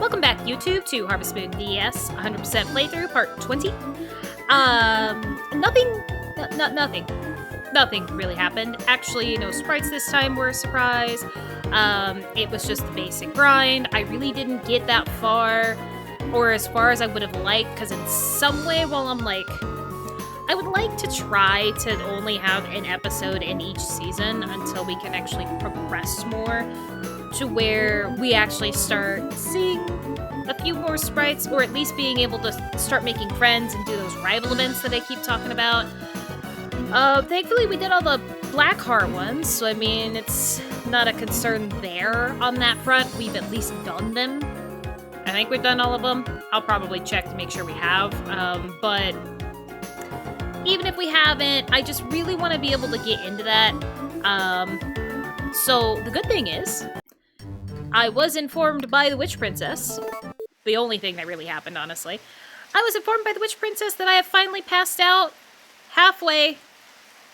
Welcome back, YouTube, to Harvest Moon DS 100% playthrough, part 20. Nothing really happened. Actually, no sprites this time were a surprise. It was just the basic grind. I really didn't get that far, or as far as I would have liked, because in some way, while I'm like, I would like to try to only have an episode in each season until we can actually progress more to where we actually start seeing a few more sprites, or at least being able to start making friends and do those rival events that I keep talking about. Thankfully we did all the Blackheart ones, so I mean, it's not a concern there on that front. We've at least done them. I think we've done all of them. I'll probably check to make sure we have, but even if we haven't, I just really want to be able to get into that. So the good thing is, I was informed by the Witch Princess, the only thing that really happened, honestly. I was informed by the Witch Princess that I have finally passed out halfway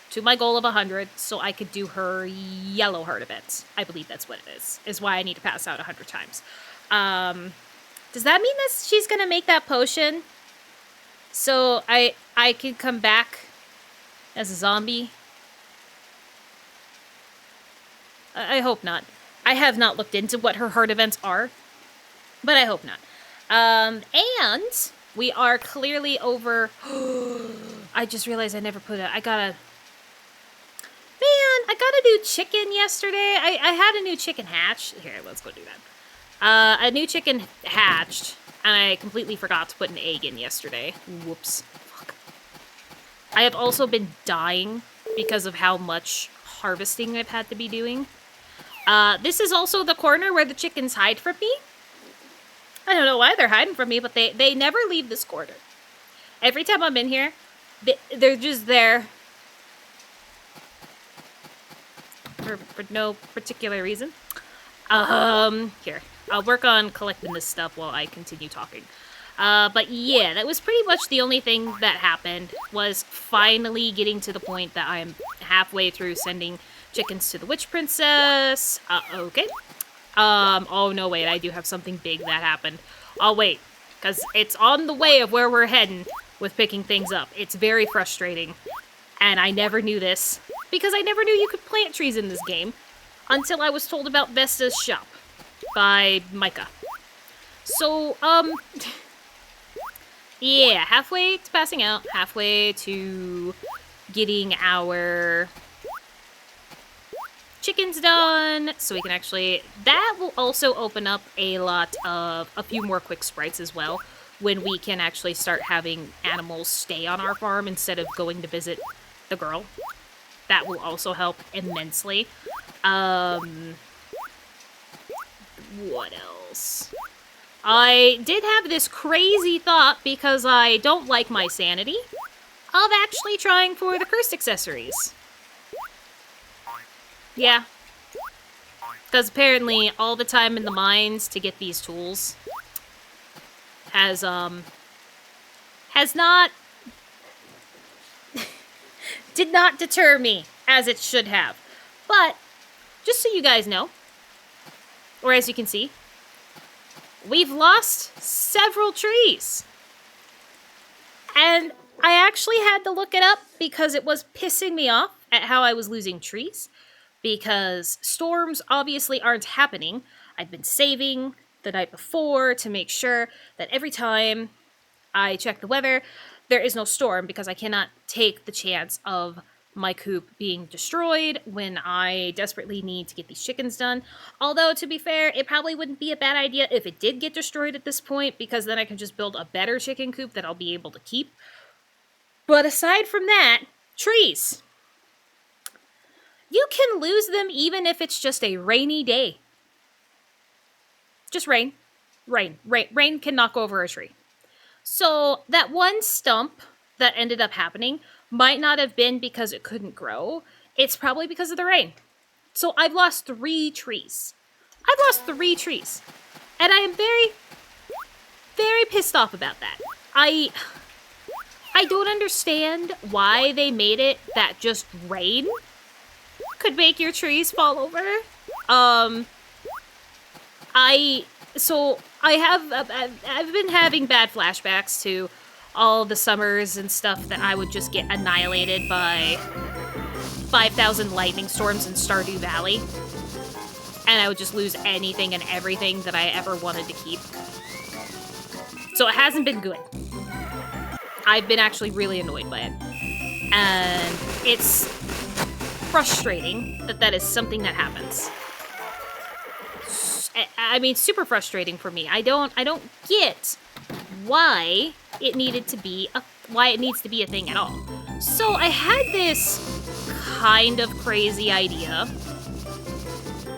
to my goal of 100, so I could do her yellow heart events. I believe that's what it is why I need to pass out 100 times. Does that mean that she's gonna make that potion so I can come back as a zombie? I hope not. I have not looked into what her heart events are, but I hope not. And we are clearly over... I just realized I never put it... I got a new chicken yesterday. I had a new chicken hatch. Here, let's go do that. A new chicken hatched, and I completely forgot to put an egg in yesterday. Whoops. Fuck. I have also been dying because of how much harvesting I've had to be doing. This is also the corner where the chickens hide from me. I don't know why they're hiding from me, but they never leave this corner. Every time I'm in here, they're just there. For no particular reason. Here. I'll work on collecting this stuff while I continue talking. But yeah, that was pretty much the only thing that happened, was finally getting to the point that I'm halfway through sending chickens to the Witch Princess. Okay. Oh no, wait, I do have something big that happened. I'll wait, because it's on the way of where we're heading with picking things up. It's very frustrating, and I never knew this, because I never knew you could plant trees in this game until I was told about Vesta's shop by Micah. So, yeah, halfway to passing out, halfway to getting our chickens done, so we can actually... That will also open up a few more quick sprites as well, when we can actually start having animals stay on our farm instead of going to visit the girl. That will also help immensely. What else? I did have this crazy thought, because I don't like my sanity, of actually trying for the cursed accessories. Yeah. Because apparently all the time in the mines to get these tools has not... did not deter me, as it should have. But, just so you guys know, or as you can see, we've lost several trees. And I actually had to look it up because it was pissing me off at how I was losing trees. Because storms obviously aren't happening. I've been saving the night before to make sure that every time I check the weather, there is no storm, because I cannot take the chance of my coop being destroyed when I desperately need to get these chickens done. Although, to be fair, it probably wouldn't be a bad idea if it did get destroyed at this point, because then I can just build a better chicken coop that I'll be able to keep. But aside from that, trees. You can lose them even if it's just a rainy day. Just rain. Rain can knock over a tree. So that one stump that ended up happening might not have been because it couldn't grow. It's probably because of the rain. So I've lost 3 trees. And I am very, very pissed off about that. I don't understand why they made it that just rain could make your trees fall over. So I've been having bad flashbacks to all the summers and stuff that I would just get annihilated by 5,000 lightning storms in Stardew Valley. And I would just lose anything and everything that I ever wanted to keep. So it hasn't been good. I've been actually really annoyed by it. And it's frustrating that that is something that happens. I mean, super frustrating for me. I don't get why it needed to be why it needs to be a thing at all. So I had this kind of crazy idea,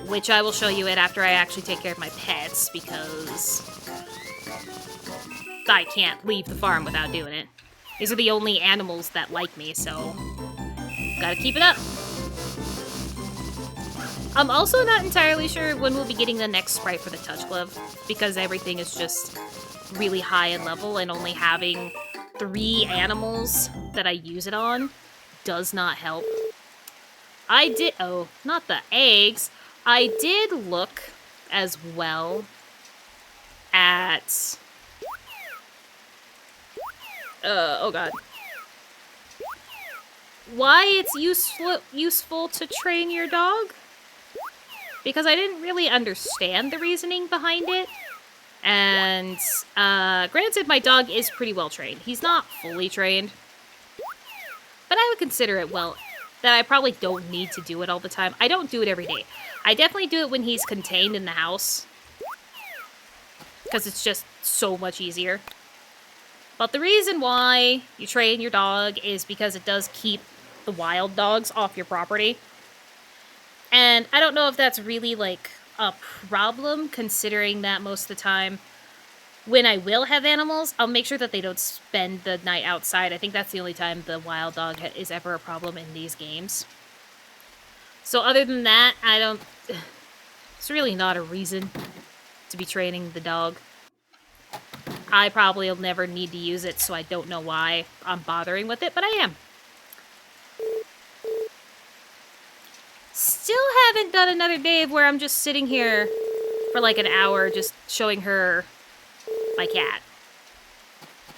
which I will show you it after I actually take care of my pets, because I can't leave the farm without doing it. These are the only animals that like me, so gotta keep it up. I'm also not entirely sure when we'll be getting the next sprite for the Touch Glove, because everything is just really high in level, and only having 3 animals that I use it on does not help. Oh, not the eggs. I did look as well at... oh god. Why it's useful to train your dog? Because I didn't really understand the reasoning behind it. And, granted, my dog is pretty well trained. He's not fully trained. But I would consider it well, that I probably don't need to do it all the time. I don't do it every day. I definitely do it when he's contained in the house, because it's just so much easier. But the reason why you train your dog is because it does keep the wild dogs off your property. And I don't know if that's really, like, a problem, considering that most of the time when I will have animals, I'll make sure that they don't spend the night outside. I think that's the only time the wild dog is ever a problem in these games. So other than that, it's really not a reason to be training the dog. I probably will never need to use it, so I don't know why I'm bothering with it, but I am. Still haven't done another day where I'm just sitting here for like an hour just showing her my cat.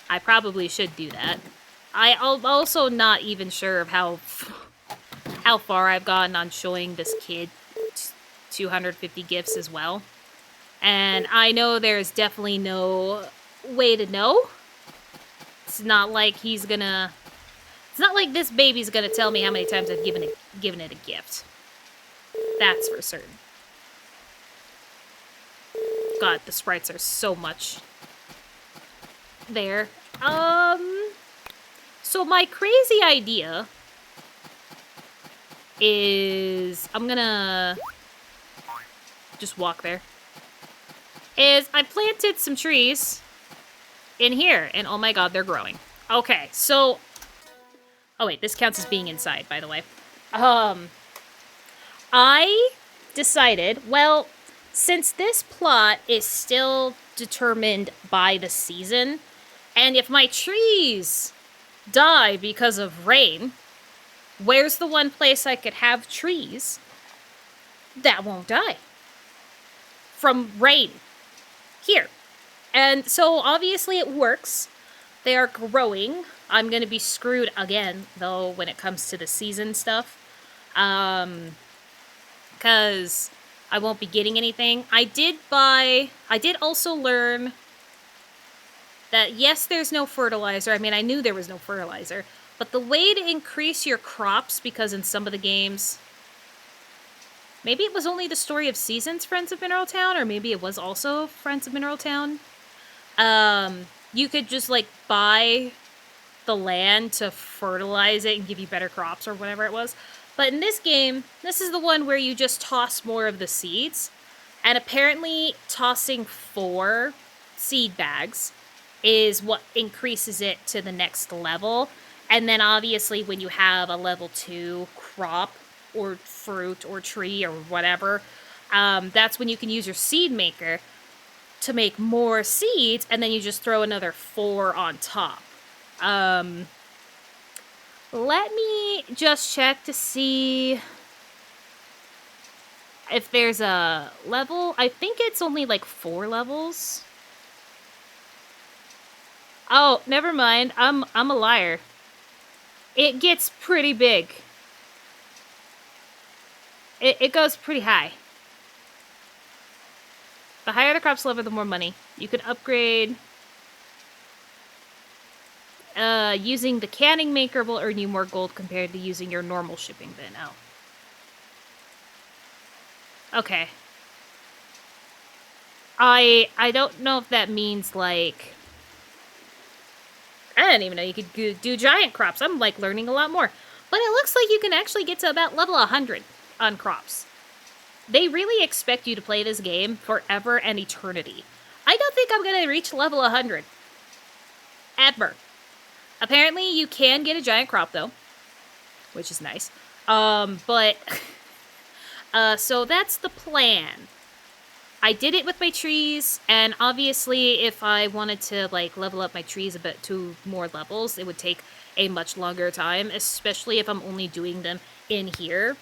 I probably should do that. I'm also not even sure of how far I've gotten on showing this kid 250 gifts as well. And I know there's definitely no way to know. It's not like this baby's gonna tell me how many times I've given it a gift. That's for certain. God, the sprites are so much there. So my crazy idea is, I'm gonna just walk there, is I planted some trees in here, and oh my god, they're growing. Okay, so, oh wait, this counts as being inside, by the way. I decided, well, since this plot is still determined by the season, and if my trees die because of rain, where's the one place I could have trees that won't die from rain? Here. And so obviously it works. They are growing. I'm going to be screwed again, though, when it comes to the season stuff. Because I won't be getting anything. I did also learn that, yes, there's no fertilizer. I mean, I knew there was no fertilizer. But the way to increase your crops, because in some of the games, maybe it was only the Story of Seasons Friends of Mineral Town, or maybe it was also Friends of Mineral Town. You could just, like, buy the land to fertilize it and give you better crops or whatever it was. But in this game, this is the one where you just toss more of the seeds. And apparently tossing 4 seed bags is what increases it to the next level. And then obviously when you have a level 2 crop or fruit or tree or whatever, that's when you can use your seed maker to make more seeds, and then you just throw another 4 on top. Let me just check to see if there's a level. I think it's only like 4 levels. Oh, never mind. I'm a liar. It gets pretty big. It goes pretty high. The higher the crops level, the more money. You can upgrade. Using the canning maker will earn you more gold compared to using your normal shipping bin. Oh. Okay. I don't know if that means, like... I didn't even know you could do giant crops. I'm, like, learning a lot more. But it looks like you can actually get to about level 100 on crops. They really expect you to play this game forever and eternity. I don't think I'm going to reach level 100. Ever. Apparently, you can get a giant crop, though. Which is nice. But... so that's the plan. I did it with my trees, and obviously if I wanted to, like, level up my trees a bit to more levels, it would take a much longer time, especially if I'm only doing them in here.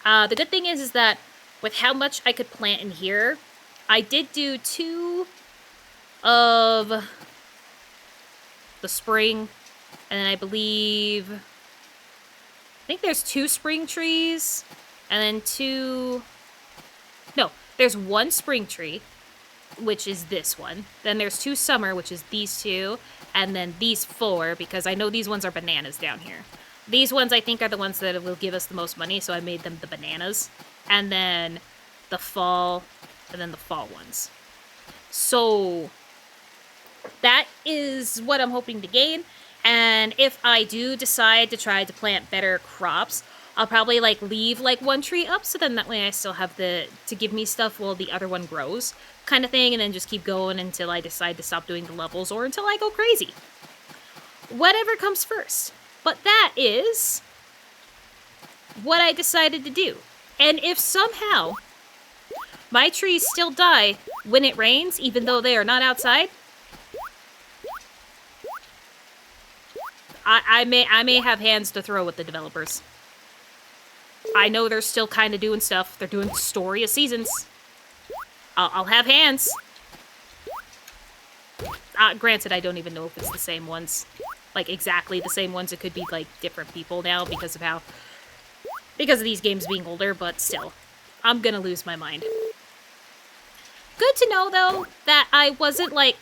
The good thing is that with how much I could plant in here, I did do 2 of the spring, and I think there's 2 spring trees, and then 2... No, there's 1 spring tree, which is this one. Then there's 2 summer, which is these 2, and then these 4, because I know these ones are bananas down here. These ones, I think, are the ones that will give us the most money, so I made them the bananas. And then the fall, and then the fall ones. So that is what I'm hoping to gain. And if I do decide to try to plant better crops, I'll probably, like, leave, like, 1 tree up, so then that way I still have to give me stuff while the other one grows, kind of thing, and then just keep going until I decide to stop doing the levels, or until I go crazy. Whatever comes first. But that is what I decided to do. And if somehow my trees still die when it rains, even though they are not outside, I may have hands to throw with the developers. I know they're still kind of doing stuff. They're doing Story of Seasons. I'll have hands. Granted, I don't even know if it's the same ones. Like, exactly the same ones. It could be, like, different people now because of these games being older, but still. I'm gonna lose my mind. Good to know, though, that I wasn't, like,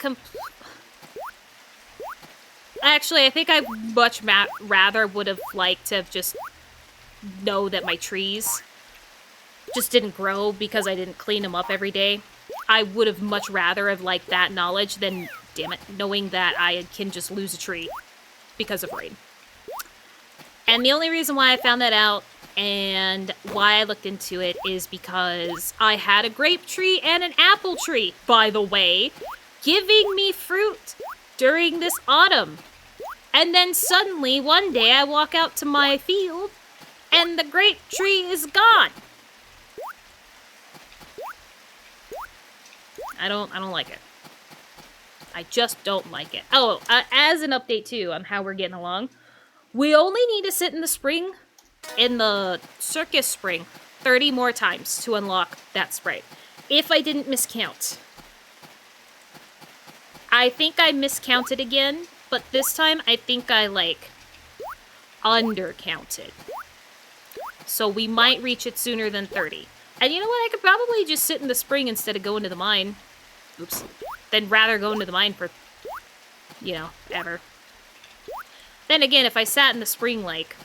Actually, I think I much rather would have liked to have just know that my trees just didn't grow because I didn't clean them up every day. I would have much rather have liked that knowledge than, damn it, knowing that I can just lose a tree because of rain. And the only reason why I found that out and why I looked into it is because I had a grape tree and an apple tree, by the way, giving me fruit during this autumn. And then suddenly, one day, I walk out to my field, and the grape tree is gone. I don't like it. I just don't like it. Oh, as an update, too, on how we're getting along, we only need to sit in the circus spring, 30 more times to unlock that sprite. If I didn't miscount. I think I miscounted again, but this time I think I, like, undercounted. So we might reach it sooner than 30. And you know what? I could probably just sit in the spring instead of going to the mine. Oops. Then rather go into the mine for, you know, ever. Then again, if I sat in the spring, like,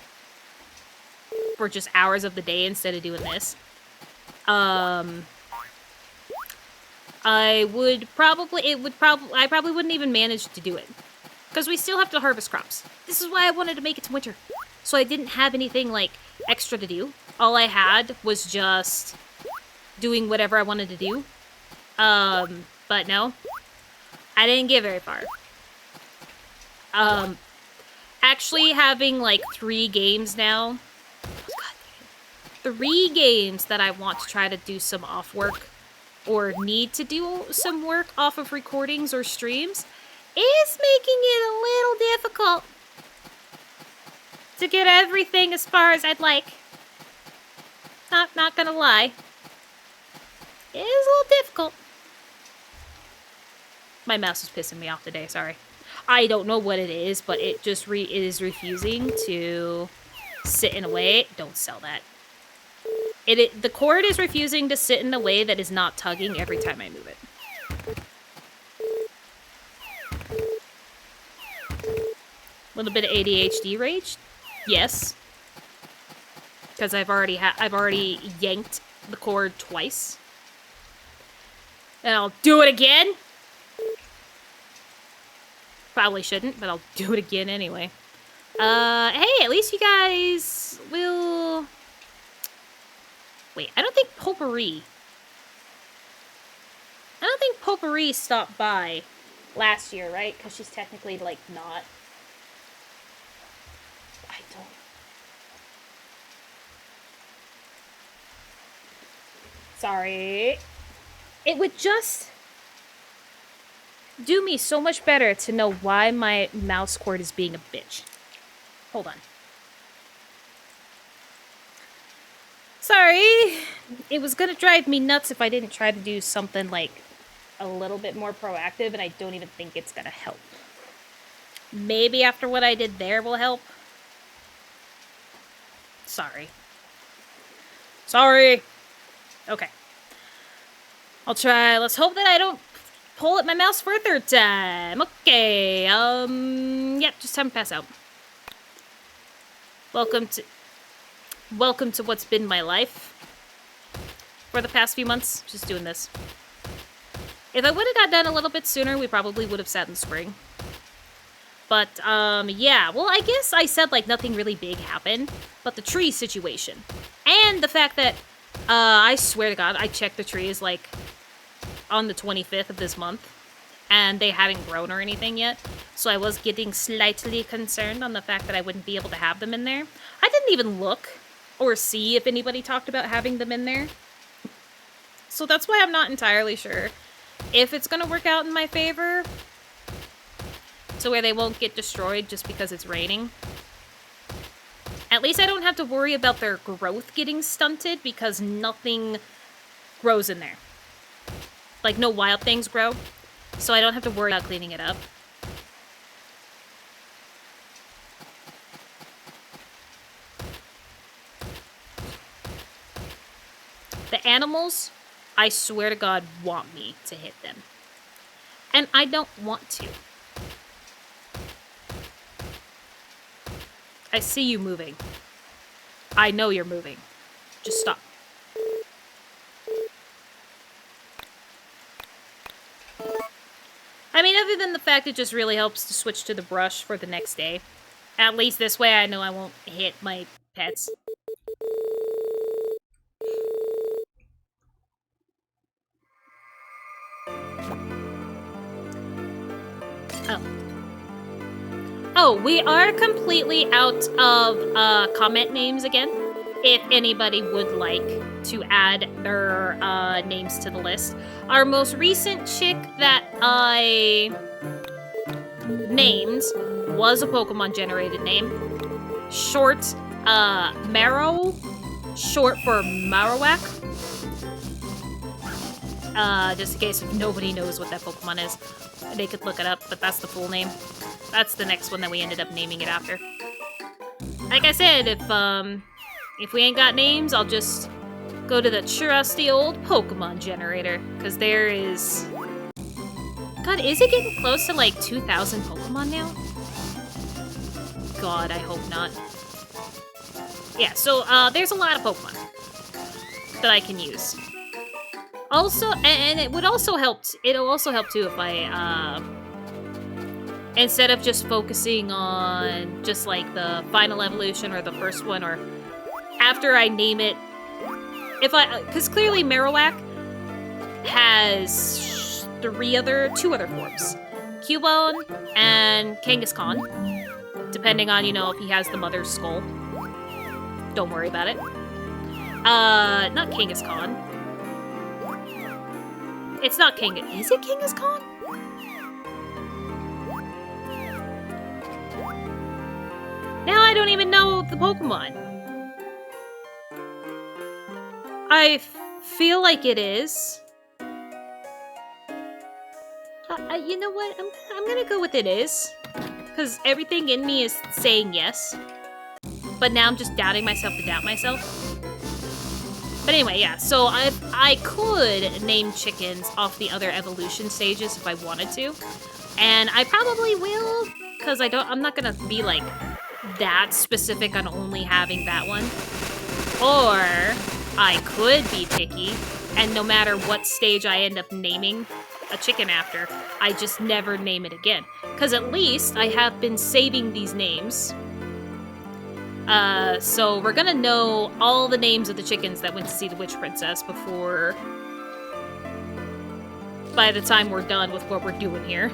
for just hours of the day instead of doing this, I probably wouldn't even manage to do it. Because we still have to harvest crops. This is why I wanted to make it to winter. So I didn't have anything, like, extra to do. All I had was just doing whatever I wanted to do. But no. I didn't get very far. Actually having, like, 3 games now. God, 3 games that I want to try to do some off work or need to do some work off of recordings or streams is making it a little difficult to get everything as far as I'd like. Not gonna lie. It is a little difficult. My mouse is pissing me off today, sorry. I don't know what it is, but it just it is refusing to sit in a way. Don't sell that. The cord is refusing to sit in a way that is not tugging every time I move it. A little bit of ADHD rage? Yes. Because I've already yanked the cord twice. And I'll do it again. Probably shouldn't, but I'll do it again anyway. Hey, at least you guys will... Wait, I don't think Potpourri stopped by last year, right? Because she's technically, like, not. I don't... Sorry. It would just do me so much better to know why my mouse cord is being a bitch. Hold on. Sorry. It was gonna drive me nuts if I didn't try to do something, like, a little bit more proactive, and I don't even think it's gonna help. Maybe after what I did there will help. Sorry. Sorry. Okay. I'll try. Let's hope that I don't pull at my mouse for a third time. Okay. Yep, just time to pass out. Welcome to what's been my life for the past few months. Just doing this. If I would have got done a little bit sooner, we probably would have sat in spring. But, yeah. Well, I guess I said, like, nothing really big happened. But the tree situation. And the fact that, I swear to God, I checked the trees, like, on the 25th of this month. And they hadn't grown or anything yet. So I was getting slightly concerned on the fact that I wouldn't be able to have them in there. I didn't even look or see if anybody talked about having them in there. So that's why I'm not entirely sure if it's going to work out in my favor. So where they won't get destroyed just because it's raining. At least I don't have to worry about their growth getting stunted because nothing grows in there. Like, no wild things grow. So I don't have to worry about cleaning it up. The animals, I swear to God, want me to hit them. And I don't want to. I see you moving. I know you're moving. Just stop. I mean, other than the fact it just really helps to switch to the brush for the next day. At least this way I know I won't hit my pets. Oh. Oh, we are completely out of comment names again. If anybody would like to add their names to the list. Our most recent chick that I named was a Pokemon generated name. Short, Marrow. Short for Marowak. Just in case nobody knows what that Pokemon is. They could look it up, but that's the full name. That's the next one that we ended up naming it after. Like I said, if we ain't got names, I'll just go to the trusty old Pokemon generator. Because there is... God, is it getting close to, like, 2,000 Pokemon now? God, I hope not. Yeah, so, there's a lot of Pokemon that I can use. Also, and it would also help, it'll also help, too, if I, instead of just focusing on just, like, the final evolution or the first one, or after I name it, because clearly Marowak has two other forms. Cubone and Kangaskhan, depending on, you know, if he has the mother's skull. Don't worry about it. Not Kangaskhan. It's not Kangaskhan. Is it Kangaskhan? Now I don't even know the Pokemon. I feel like it is. You know what? I'm gonna go with it is. because everything in me is saying yes. But now I'm just doubting myself to doubt myself. But anyway, yeah, so I could name chickens off the other evolution stages if I wanted to. And I probably will, because I'm not gonna be like that specific on only having that one. Or I could be picky, and no matter what stage I end up naming a chicken after, I just never name it again. Because at least I have been saving these names. So we're gonna know all the names of the chickens that went to see the Witch Princess by the time we're done with what we're doing here.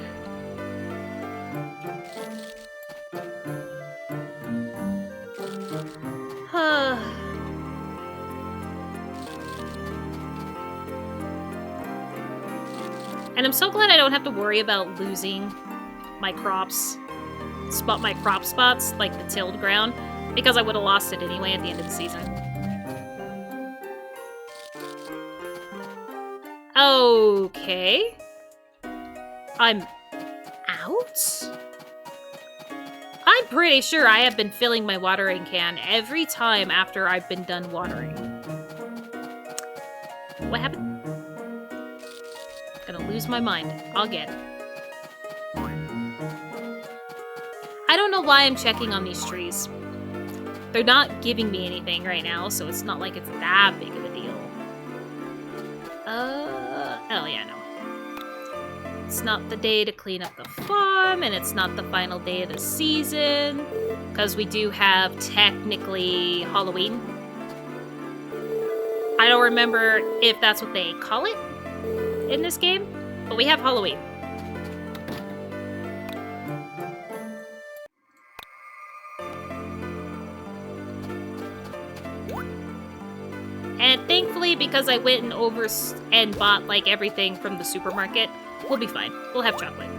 And I'm so glad I don't have to worry about losing my crop spots, like the tilled ground, because I would have lost it anyway at the end of the season. Okay. I'm out? I'm pretty sure I have been filling my watering can every time after I've been done watering. What happened? Gonna lose my mind again. I don't know why I'm checking on these trees. They're not giving me anything right now, so it's not like it's that big of a deal. Oh yeah, no. It's not the day to clean up the farm, and it's not the final day of the season, because we do have technically Halloween. I don't remember if that's what they call it in this game, but we have Halloween. And thankfully, because I went and bought like everything from the supermarket, we'll be fine. We'll have chocolate.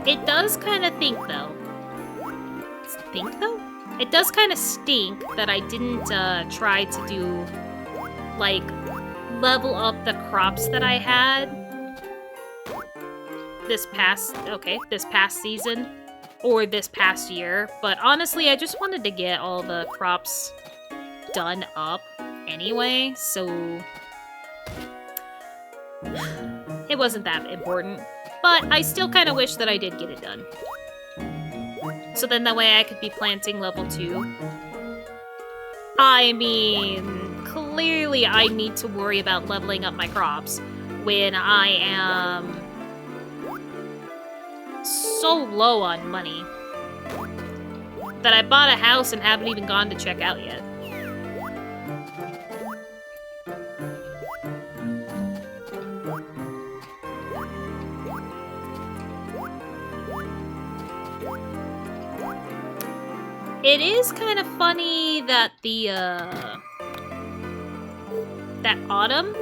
It does kind of think, though. It does kind of stink that I didn't try to do, like, level up the crops that I had this past season, or this past year. But honestly, I just wanted to get all the crops done up anyway, so it wasn't that important. But I still kind of wish that I did get it done. So then that way I could be planting level 2. I mean, clearly I need to worry about leveling up my crops when I am so low on money that I bought a house and haven't even gone to check out yet. It is kind of funny that that autumn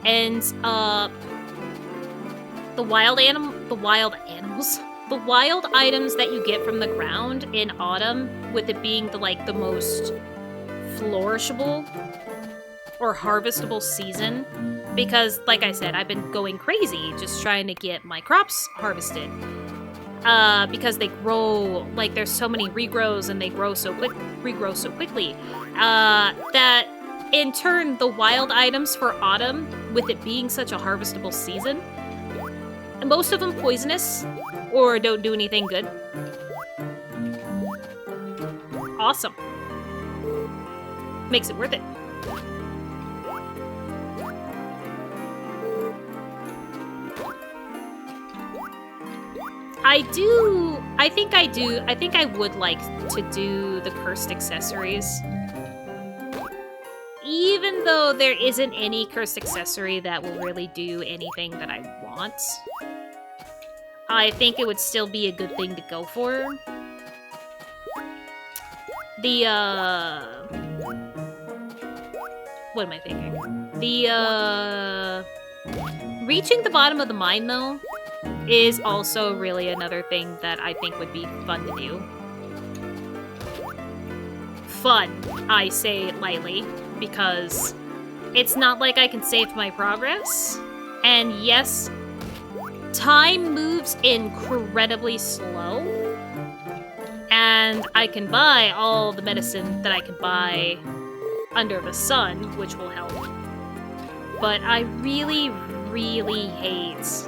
ends up the wild items that you get from the ground in autumn, with it being the most flourishable or harvestable season, because like I said, I've been going crazy just trying to get my crops harvested. Because they grow, there's so many regrows and they regrow so quickly, that in turn, the wild items for autumn, with it being such a harvestable season, most of them poisonous or don't do anything good. Awesome. Makes it worth it. I think I would like to do the cursed accessories. Even though there isn't any cursed accessory that will really do anything that I want, I think it would still be a good thing to go for. What am I thinking? Reaching the bottom of the mine, though, is also really another thing that I think would be fun to do. Fun, I say lightly, because it's not like I can save my progress. And yes, time moves incredibly slow. And I can buy all the medicine that I can buy under the sun, which will help. But I really, really hate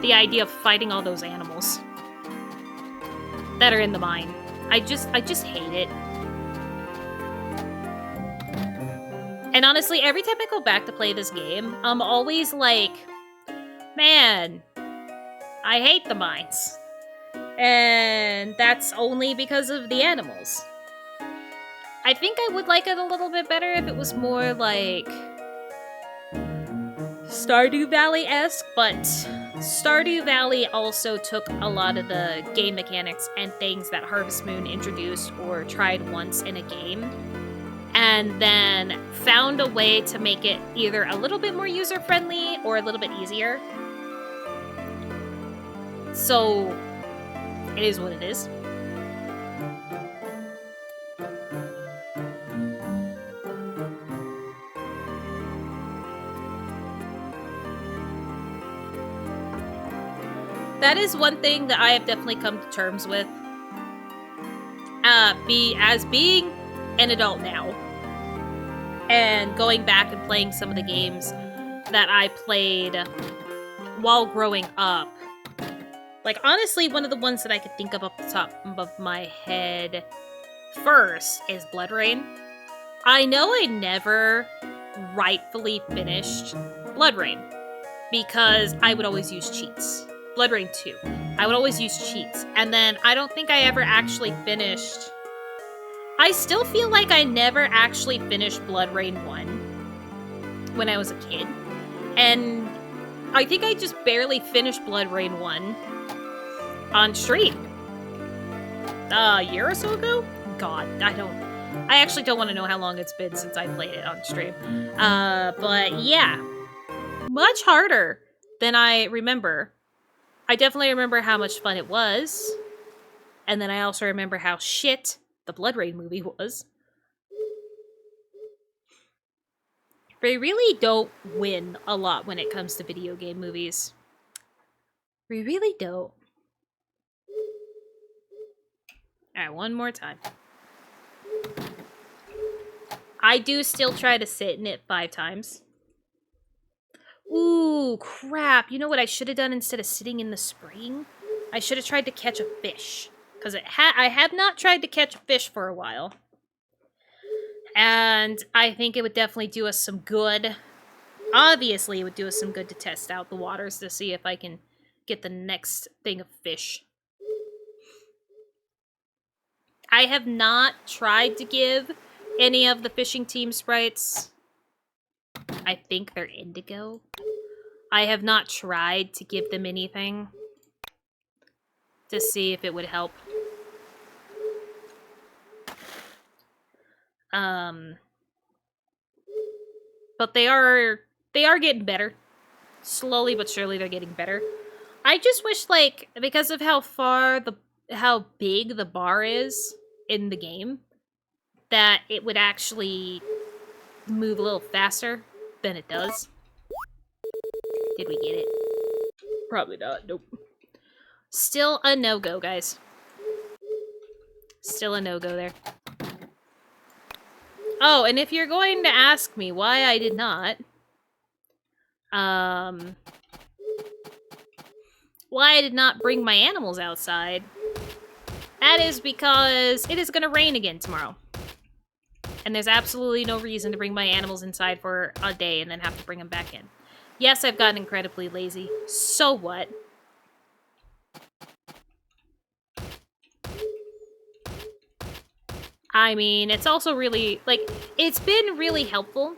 the idea of fighting all those animals that are in the mine. I just hate it. And honestly, every time I go back to play this game, I'm always like, man, I hate the mines. And that's only because of the animals. I think I would like it a little bit better if it was more like Stardew Valley-esque, but Stardew Valley also took a lot of the game mechanics and things that Harvest Moon introduced or tried once in a game, and then found a way to make it either a little bit more user-friendly or a little bit easier. So, it is what it is. That is one thing that I have definitely come to terms with. As being an adult now, and going back and playing some of the games that I played while growing up. Like, honestly, one of the ones that I could think of off the top of my head first is Blood Rain. I know I never rightfully finished Blood Rain because I would always use cheats. Blood Rain 2. I would always use cheats. And then I don't think I ever actually finished... I still feel like I never actually finished Blood Rain 1 when I was a kid. And I think I just barely finished Blood Rain 1 on stream. A year or so ago? God, I actually don't want to know how long it's been since I played it on stream. But yeah. Much harder than I remember. I definitely remember how much fun it was. And then I also remember how shit the Blood Rain movie was. They really don't win a lot when it comes to video game movies. We really don't. Alright, one more time. I do still try to sit in it 5 times. Ooh, crap. You know what I should have done instead of sitting in the spring? I should have tried to catch a fish. Because I have not tried to catch a fish for a while. And I think it would definitely do us some good. Obviously, it would do us some good to test out the waters to see if I can get the next thing of fish. I have not tried to give any of the fishing team sprites. I think they're indigo. I have not tried to give them anything to see if it would help. But they are getting better. Slowly but surely they're getting better. I just wish, like, because of how big the bar is in the game, that it would actually move a little faster than it does. Did we get it? Probably not. Nope. Still a no-go, guys. Still a no-go there. Oh, and if you're going to ask me why I did not, why I did not bring my animals outside, that is because it is going to rain again tomorrow. And there's absolutely no reason to bring my animals inside for a day and then have to bring them back in. Yes, I've gotten incredibly lazy. So what? I mean, it's also really, like, it's been really helpful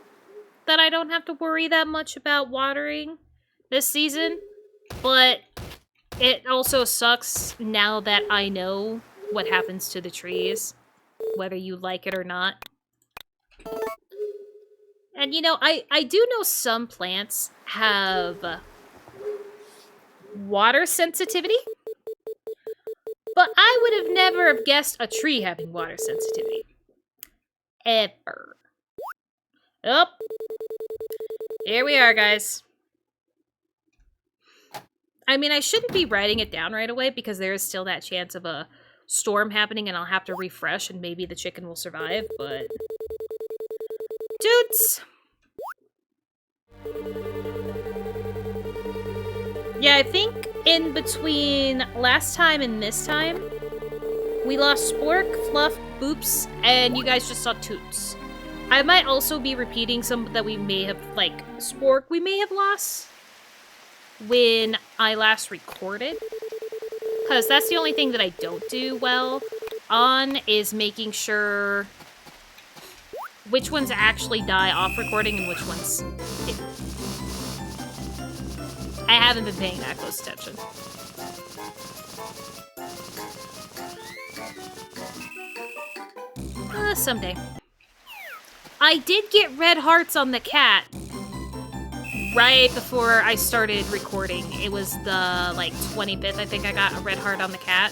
that I don't have to worry that much about watering this season, but it also sucks now that I know what happens to the trees, whether you like it or not. And, you know, I do know some plants have water sensitivity? But I would have never have guessed a tree having water sensitivity. Ever. Oh, here we are, guys. I mean, I shouldn't be writing it down right away because there is still that chance of a storm happening and I'll have to refresh and maybe the chicken will survive, but... Toots! Yeah, I think in between last time and this time, we lost Spork, Fluff, Boops, and you guys just saw Toots. I might also be repeating some that we may have, like, Spork we may have lost when I last recorded. Because that's the only thing that I don't do well on, is making sure which ones actually die off recording and which ones didn't. I haven't been paying that close attention. Someday. I did get red hearts on the cat right before I started recording. It was the, like, 25th, I think I got a red heart on the cat.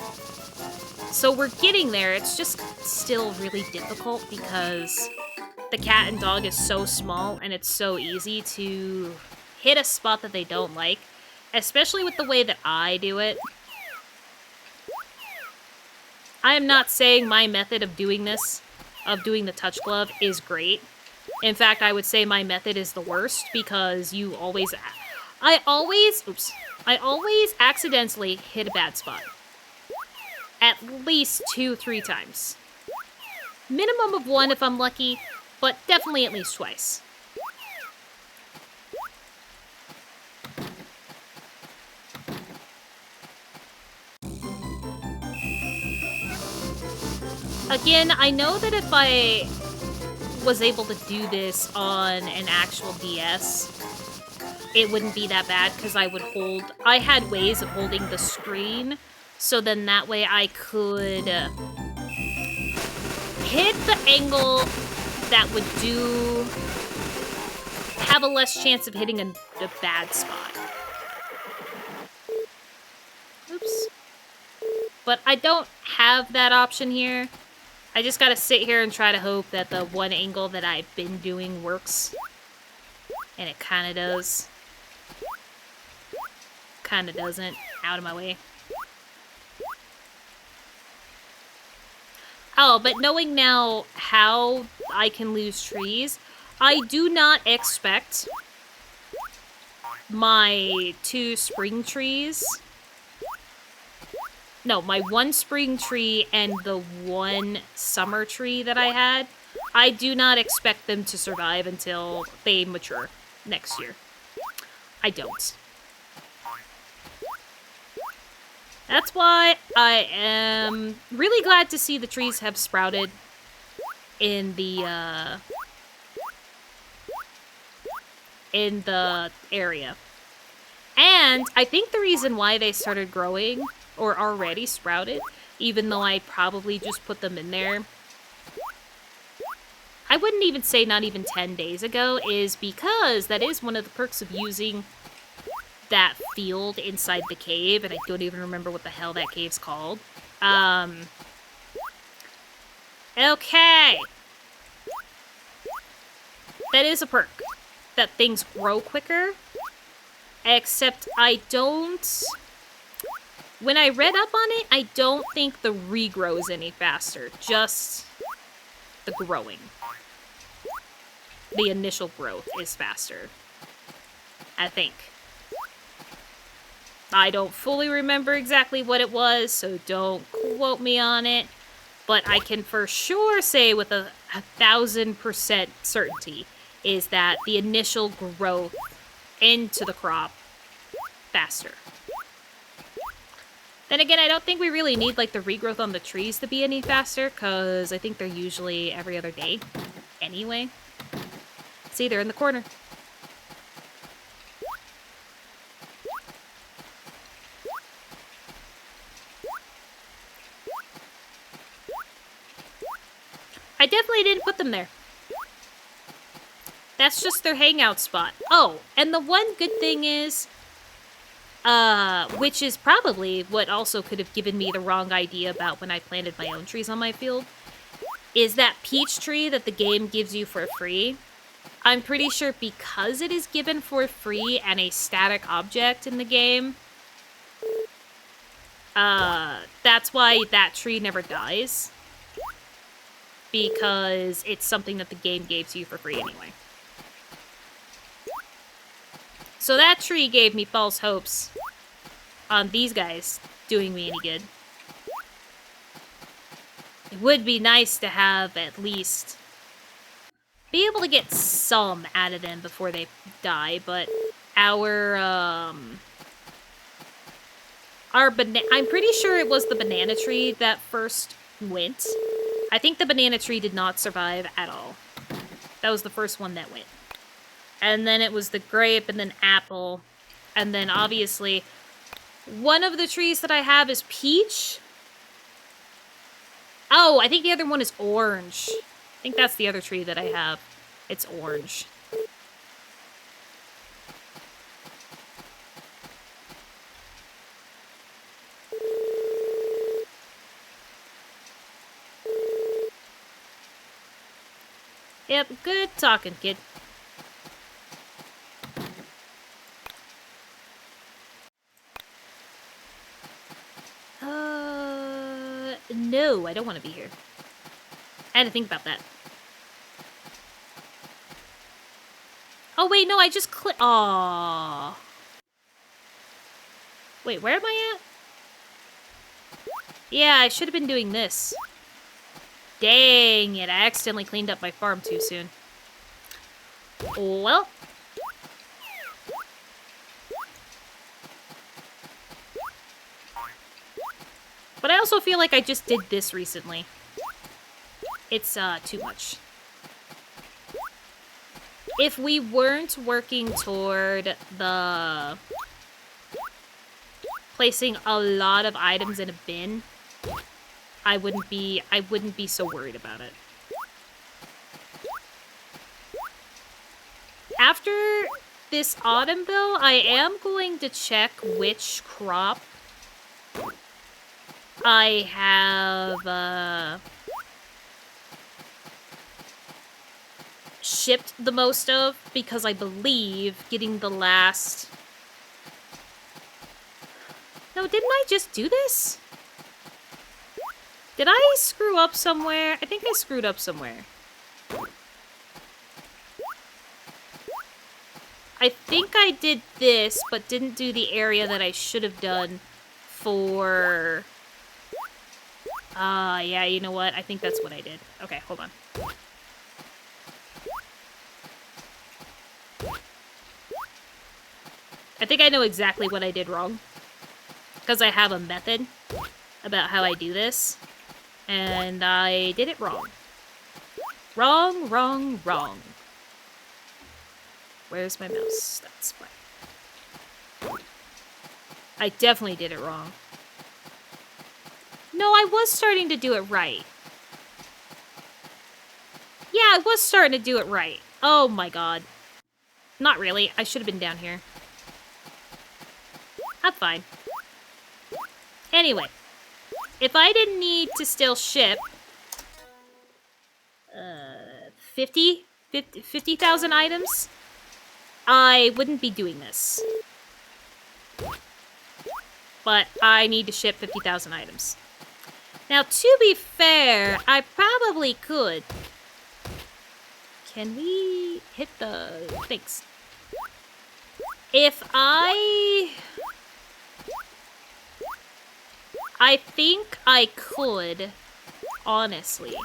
So we're getting there. It's just still really difficult because the cat and dog is so small and it's so easy to hit a spot that they don't like, especially with the way that I do it. I am not saying my method of doing this, of doing the touch glove, is great. In fact, I would say my method is the worst because you always... I always accidentally hit a bad spot. At least 2-3 times. Minimum of 1 if I'm lucky, but definitely at least twice. Again, I know that if I was able to do this on an actual DS, it wouldn't be that bad because I had ways of holding the screen, so then that way I could hit the angle that would have a less chance of hitting a bad spot. Oops. But I don't have that option here. I just gotta sit here and try to hope that the one angle that I've been doing works. And it kinda does. Kinda doesn't. Out of my way. Oh, but knowing now how I can lose trees, I do not expect my 2 spring trees... No, my 1 spring tree and the 1 summer tree that I had, I do not expect them to survive until they mature next year. I don't. That's why I am really glad to see the trees have sprouted in the area. And I think the reason why they started growing, or already sprouted, even though I probably just put them in there, I wouldn't even say not even 10 days ago, is because that is one of the perks of using that field inside the cave, and I don't even remember what the hell that cave's called. Okay. That is a perk, that things grow quicker, except I don't... When I read up on it, I don't think the regrow is any faster, just the growing. The initial growth is faster, I think. I don't fully remember exactly what it was, so don't quote me on it, but I can for sure say with a 1000% certainty is that the initial growth into the crop faster. Then again, I don't think we really need, like, the regrowth on the trees to be any faster, because I think they're usually every other day anyway. See, they're in the corner. I definitely didn't put them there. That's just their hangout spot. Oh, and the one good thing is, Which is probably what also could have given me the wrong idea about when I planted my own trees on my field, is that peach tree that the game gives you for free. I'm pretty sure because it is given for free and a static object in the game, that's why that tree never dies. Because it's something that the game gave to you for free anyway. So that tree gave me false hopes on these guys doing me any good. It would be nice to have at least be able to get some out of them before they die, but I'm pretty sure it was the banana tree that first went. I think the banana tree did not survive at all. That was the first one that went. And then it was the grape, and then apple. And then, obviously, one of the trees that I have is peach. Oh, I think the other one is orange. I think that's the other tree that I have. It's orange. Yep, good talking, kid. No, I don't want to be here. I had to think about that. Oh, wait, no, I just clicked. Aww. Wait, where am I at? Yeah, I should have been doing this. Dang it, I accidentally cleaned up my farm too soon. Well. But I also feel like I just did this recently. It's, too much. If we weren't working toward the placing a lot of items in a bin, I wouldn't be so worried about it. After this autumn, though, I am going to check which crop I have, shipped the most of, because I believe getting the last... No, didn't I just do this? Did I screw up somewhere? I think I screwed up somewhere. I think I did this, but didn't do the area that I should have done for... yeah, you know what? I think that's what I did. Okay, hold on. I think I know exactly what I did wrong. Because I have a method about how I do this. And I did it wrong. Wrong, wrong, wrong. Where's my mouse? That's fine. I definitely did it wrong. No, I was starting to do it right. Yeah, I was starting to do it right. Oh my god. Not really. I should have been down here. I'm fine. Anyway. If I didn't need to still ship... 50,000 items, I wouldn't be doing this. But I need to ship 50,000 items. Now, to be fair, I probably could. Can we hit the... Thanks. If I think I could, honestly,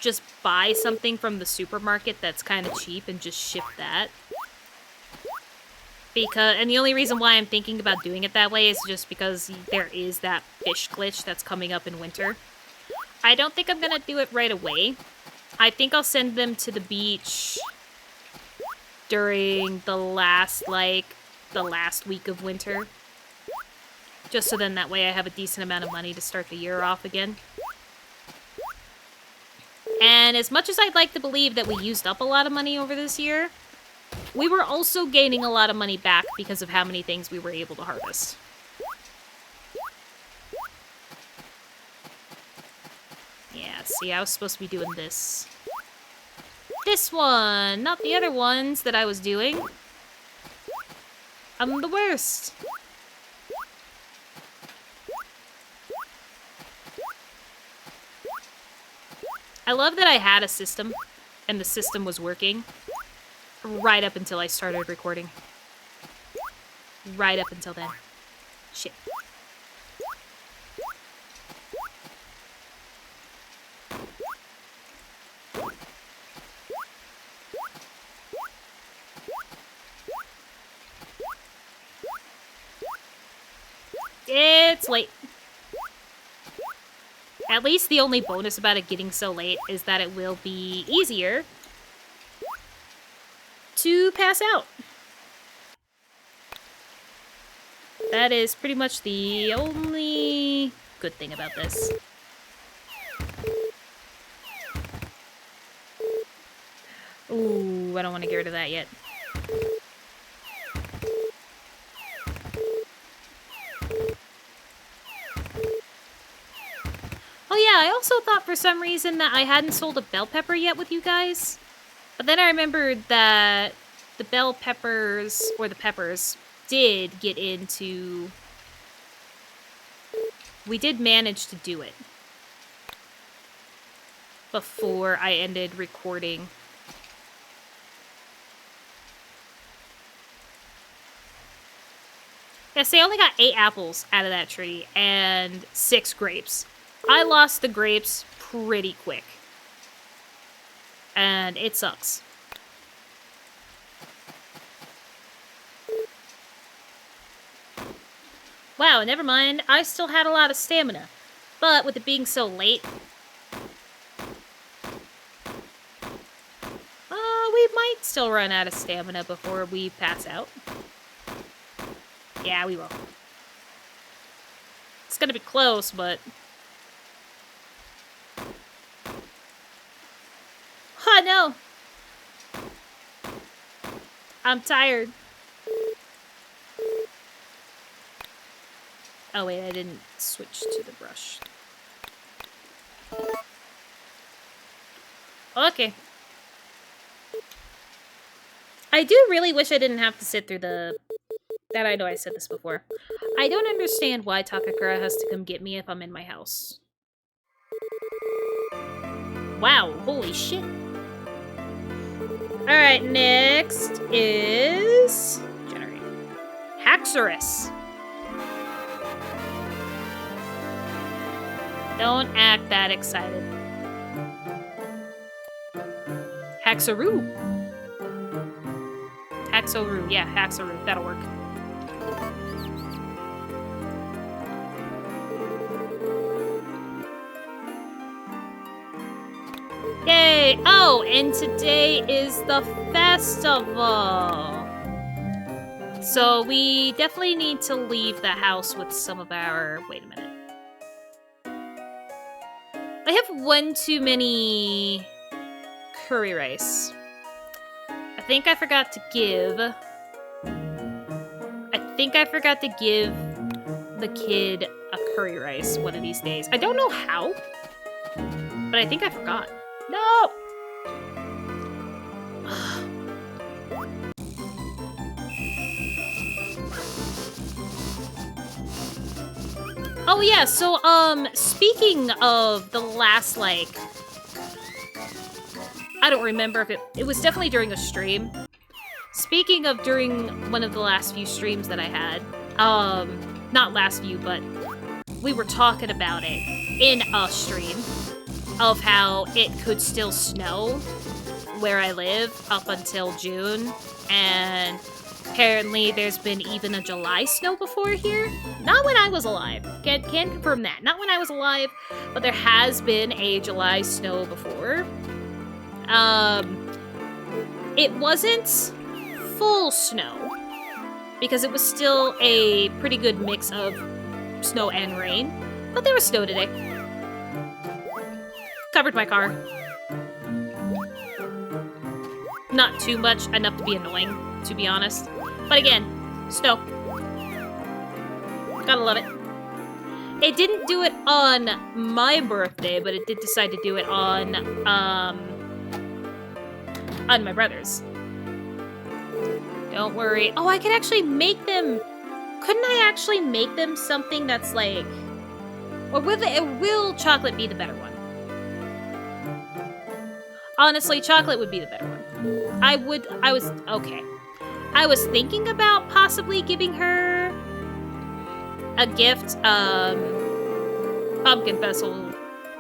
just buy something from the supermarket that's kind of cheap and just ship that. And the only reason why I'm thinking about doing it that way is just because there is that fish glitch that's coming up in winter. I don't think I'm gonna do it right away. I think I'll send them to the beach during the last week of winter. Just so then that way I have a decent amount of money to start the year off again. And as much as I'd like to believe that we used up a lot of money over this year, we were also gaining a lot of money back because of how many things we were able to harvest. Yeah, see, I was supposed to be doing this. This one, not the other ones that I was doing. I'm the worst. I love that I had a system, and the system was working right up until I started recording. Right up until then. Shit. It's late. At least the only bonus about it getting so late is that it will be easier to pass out. That is pretty much the only good thing about this. Ooh, I don't want to get rid of that yet. Oh yeah, I also thought for some reason that I hadn't sold a bell pepper yet with you guys. But then I remembered that the bell peppers, or the peppers, did get into... We did manage to do it before I ended recording. Yeah, see, I only got 8 apples out of that tree and 6 grapes. I lost the grapes pretty quick. And it sucks. Wow, never mind. I still had a lot of stamina. But with it being so late... we might still run out of stamina before we pass out. Yeah, we will. It's gonna be close, but... Oh, no! I'm tired. Oh, wait, I didn't switch to the brush. Okay. I do really wish I didn't have to sit through the... That I know I said this before. I don't understand why Takakura has to come get me if I'm in my house. Wow, holy shit. Alright, next is... Generate. Haxorus. Don't act that excited. Haxoroo. Haxoroo, yeah, Haxoroo. That'll work. Yay! Oh, and today is the festival! So we definitely need to leave the house with some of our... Wait a minute. I have one too many curry rice. I think I forgot to give... the kid a curry rice one of these days. I don't know how, but I think I forgot. No! Oh yeah, so speaking of the last, like, I don't remember if it was definitely during a stream. Speaking of during one of the last few streams that I had, not last few, but we were talking about it in a stream of how it could still snow where I live up until June, and apparently there's been even a July snow before here. Not when I was alive. Can't confirm that. Not when I was alive, but there has been a July snow before. It wasn't full snow, because it was still a pretty good mix of snow and rain, but there was snow today. Covered my car. Not too much, enough to be annoying, to be honest. But again, snow. Gotta love it. It didn't do it on my birthday, but it did decide to do it on my brother's. Don't worry. Oh, I could actually make them... Couldn't I actually make them something that's like... Or will chocolate be the better one? Honestly, chocolate would be the better one. Okay. I was thinking about possibly giving her a gift. Pumpkin Festival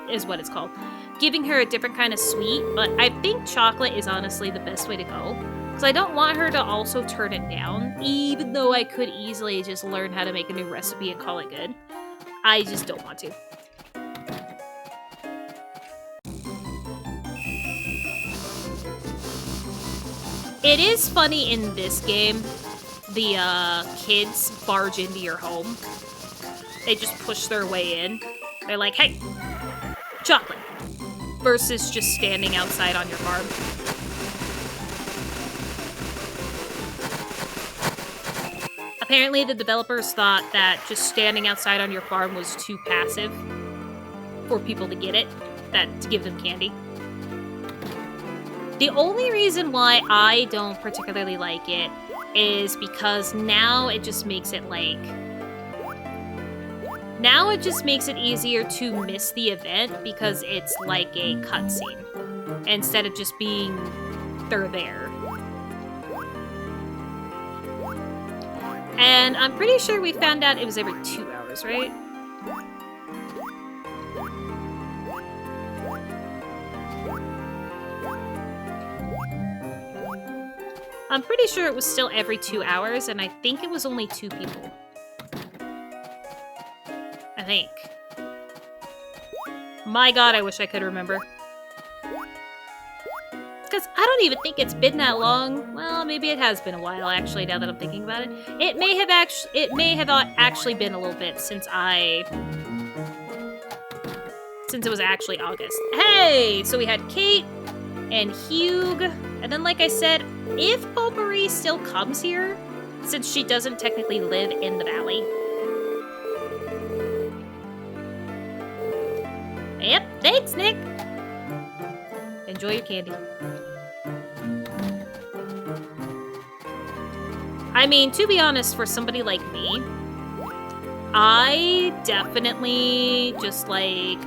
is what it's called. Giving her a different kind of sweet, but I think chocolate is honestly the best way to go. Because I don't want her to also turn it down, even though I could easily just learn how to make a new recipe and call it good. I just don't want to. It is funny in this game, the kids barge into your home. They just push their way in. They're like, hey, chocolate. Versus just standing outside on your farm. Apparently the developers thought that just standing outside on your farm was too passive for people to get it, to give them candy. The only reason why I don't particularly like it is because now it just makes it like... Now it just makes it easier to miss the event because it's like a cutscene instead of just being they're there. And I'm pretty sure we found out it was every 2 hours, right? I'm pretty sure it was still every 2 hours, and I think it was only 2 people. I think. My god, I wish I could remember. Because I don't even think it's been that long. Well, maybe it has been a while, actually, now that I'm thinking about it. It may have actually been a little bit since it was actually August. Hey! So we had Kate and Hugh, and then like I said, if Potpourri still comes here, since she doesn't technically live in the valley. Yep, thanks, Nick! Enjoy your candy. I mean, to be honest, for somebody like me, I definitely just like,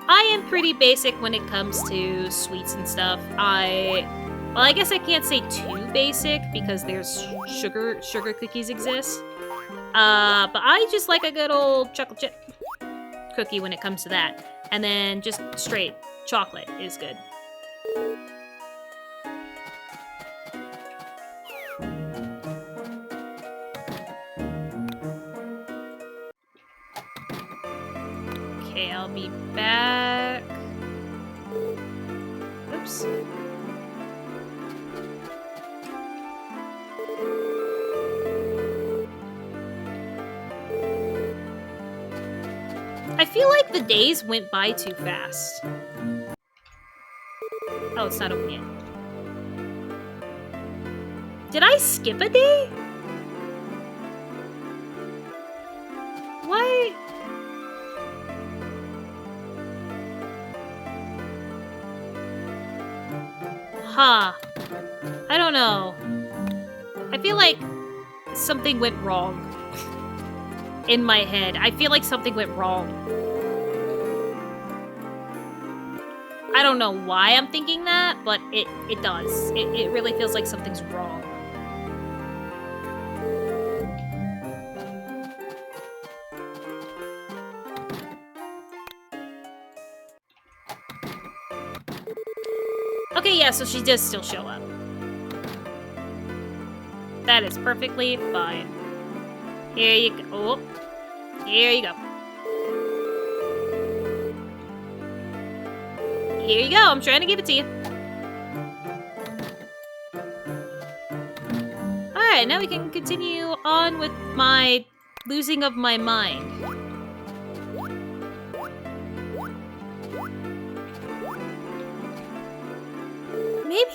I am pretty basic when it comes to sweets and stuff. Well, I guess I can't say too basic because there's sugar cookies exist. But I just like a good old chocolate chip cookie when it comes to that. And then just straight chocolate is good. Okay, I'll be back. Oops. I feel like the days went by too fast. Oh, it's not open yet. Did I skip a day? What? Huh. I don't know. I feel like something went wrong. In my head. I feel like something went wrong. I don't know why I'm thinking that, but it does. It really feels like something's wrong. Okay, yeah, so she does still show up. That is perfectly fine. Here you go. Oh, here you go. Here you go. I'm trying to give it to you. Alright, now we can continue on with my losing of my mind. Maybe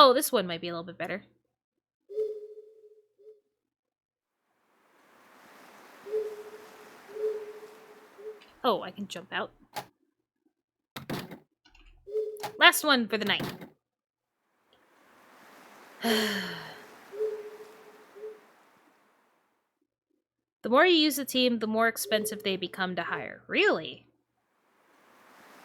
Oh, this one might be a little bit better. Oh, I can jump out. Last one for the night. The more you use the team, the more expensive they become to hire. Really?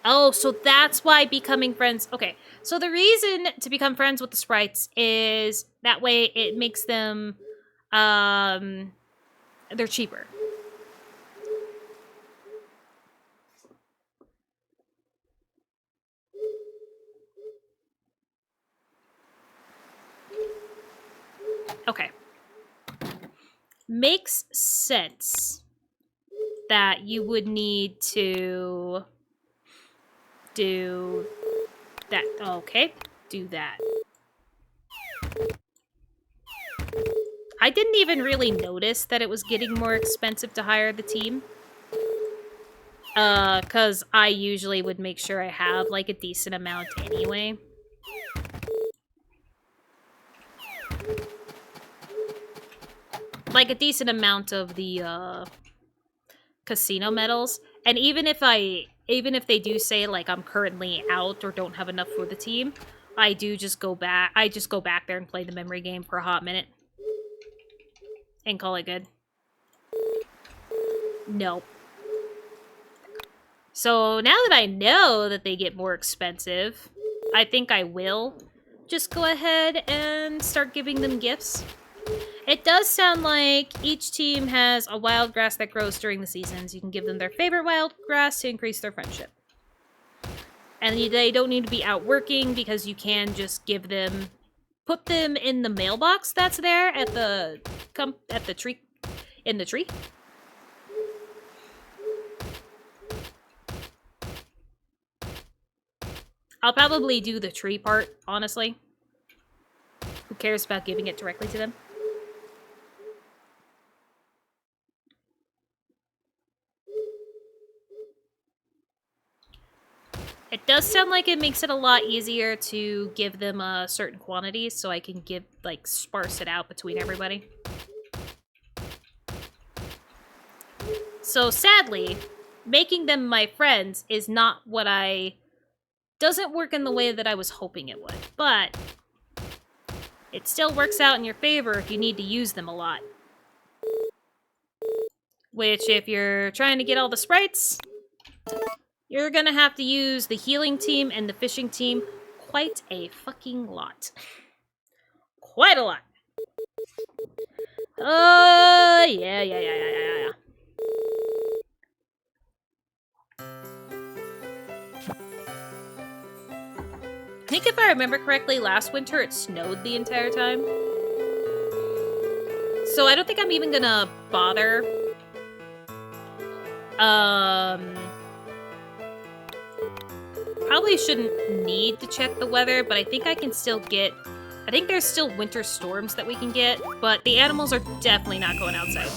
Oh, so that's why becoming friends... Okay, so the reason to become friends with the sprites is that way it makes them... they're cheaper. Okay. Makes sense that you would need to do that. Okay, do that. I didn't even really notice that it was getting more expensive to hire the team. Cause I usually would make sure I have, like, a decent amount anyway. Like, a decent amount of the, casino medals. And even if they do say, like, I'm currently out or don't have enough for the team, I just go back there and play the memory game for a hot minute. And call it good. Nope. So now that I know that they get more expensive, I think I will just go ahead and start giving them gifts. It does sound like each team has a wild grass that grows during the seasons. You can give them their favorite wild grass to increase their friendship. And they don't need to be out working because you can just give them... Put them in the mailbox that's there at the tree. In the tree. I'll probably do the tree part, honestly. Who cares about giving it directly to them? It does sound like it makes it a lot easier to give them a certain quantity, so I can sparse it out between everybody. So sadly, making them my friends is not what doesn't work in the way that I was hoping it would, but it still works out in your favor if you need to use them a lot. Which, if you're trying to get all the sprites, you're gonna have to use the healing team and the fishing team quite a fucking lot. Quite a lot. Yeah. I think if I remember correctly, last winter it snowed the entire time. So I don't think I'm even gonna bother. Probably shouldn't need to check the weather, but I think I can still get... I think there's still winter storms that we can get, but the animals are definitely not going outside.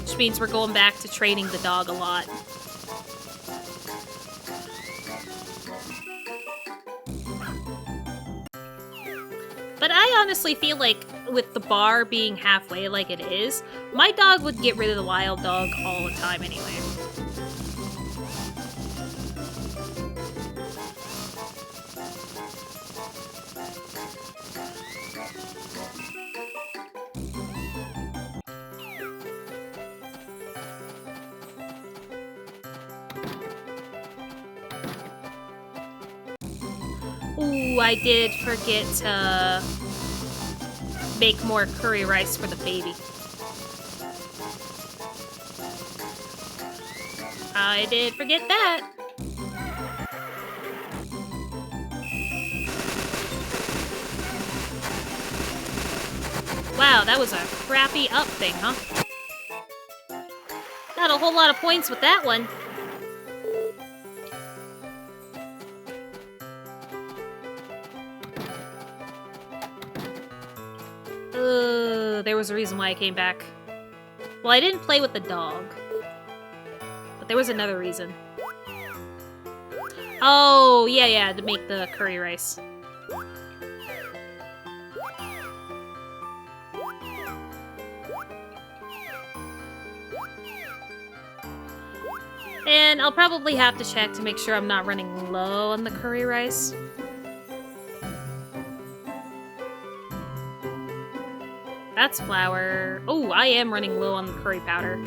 Which means we're going back to training the dog a lot. But I honestly feel like, with the bar being halfway like it is, my dog would get rid of the wild dog all the time anyway. Ooh, I did forget to make more curry rice for the baby. I did forget that. Wow, that was a crappy up thing, huh? Not a whole lot of points with that one. There was a reason why I came back. Well, I didn't play with the dog. But there was another reason. Oh, yeah, to make the curry rice. And I'll probably have to check to make sure I'm not running low on the curry rice. That's flour. Oh, I am running low on the curry powder.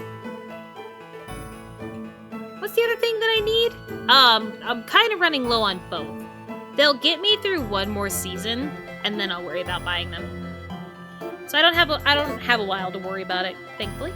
What's the other thing that I need? I'm kind of running low on both. They'll get me through one more season, and then I'll worry about buying them. So I don't have a while to worry about it, thankfully.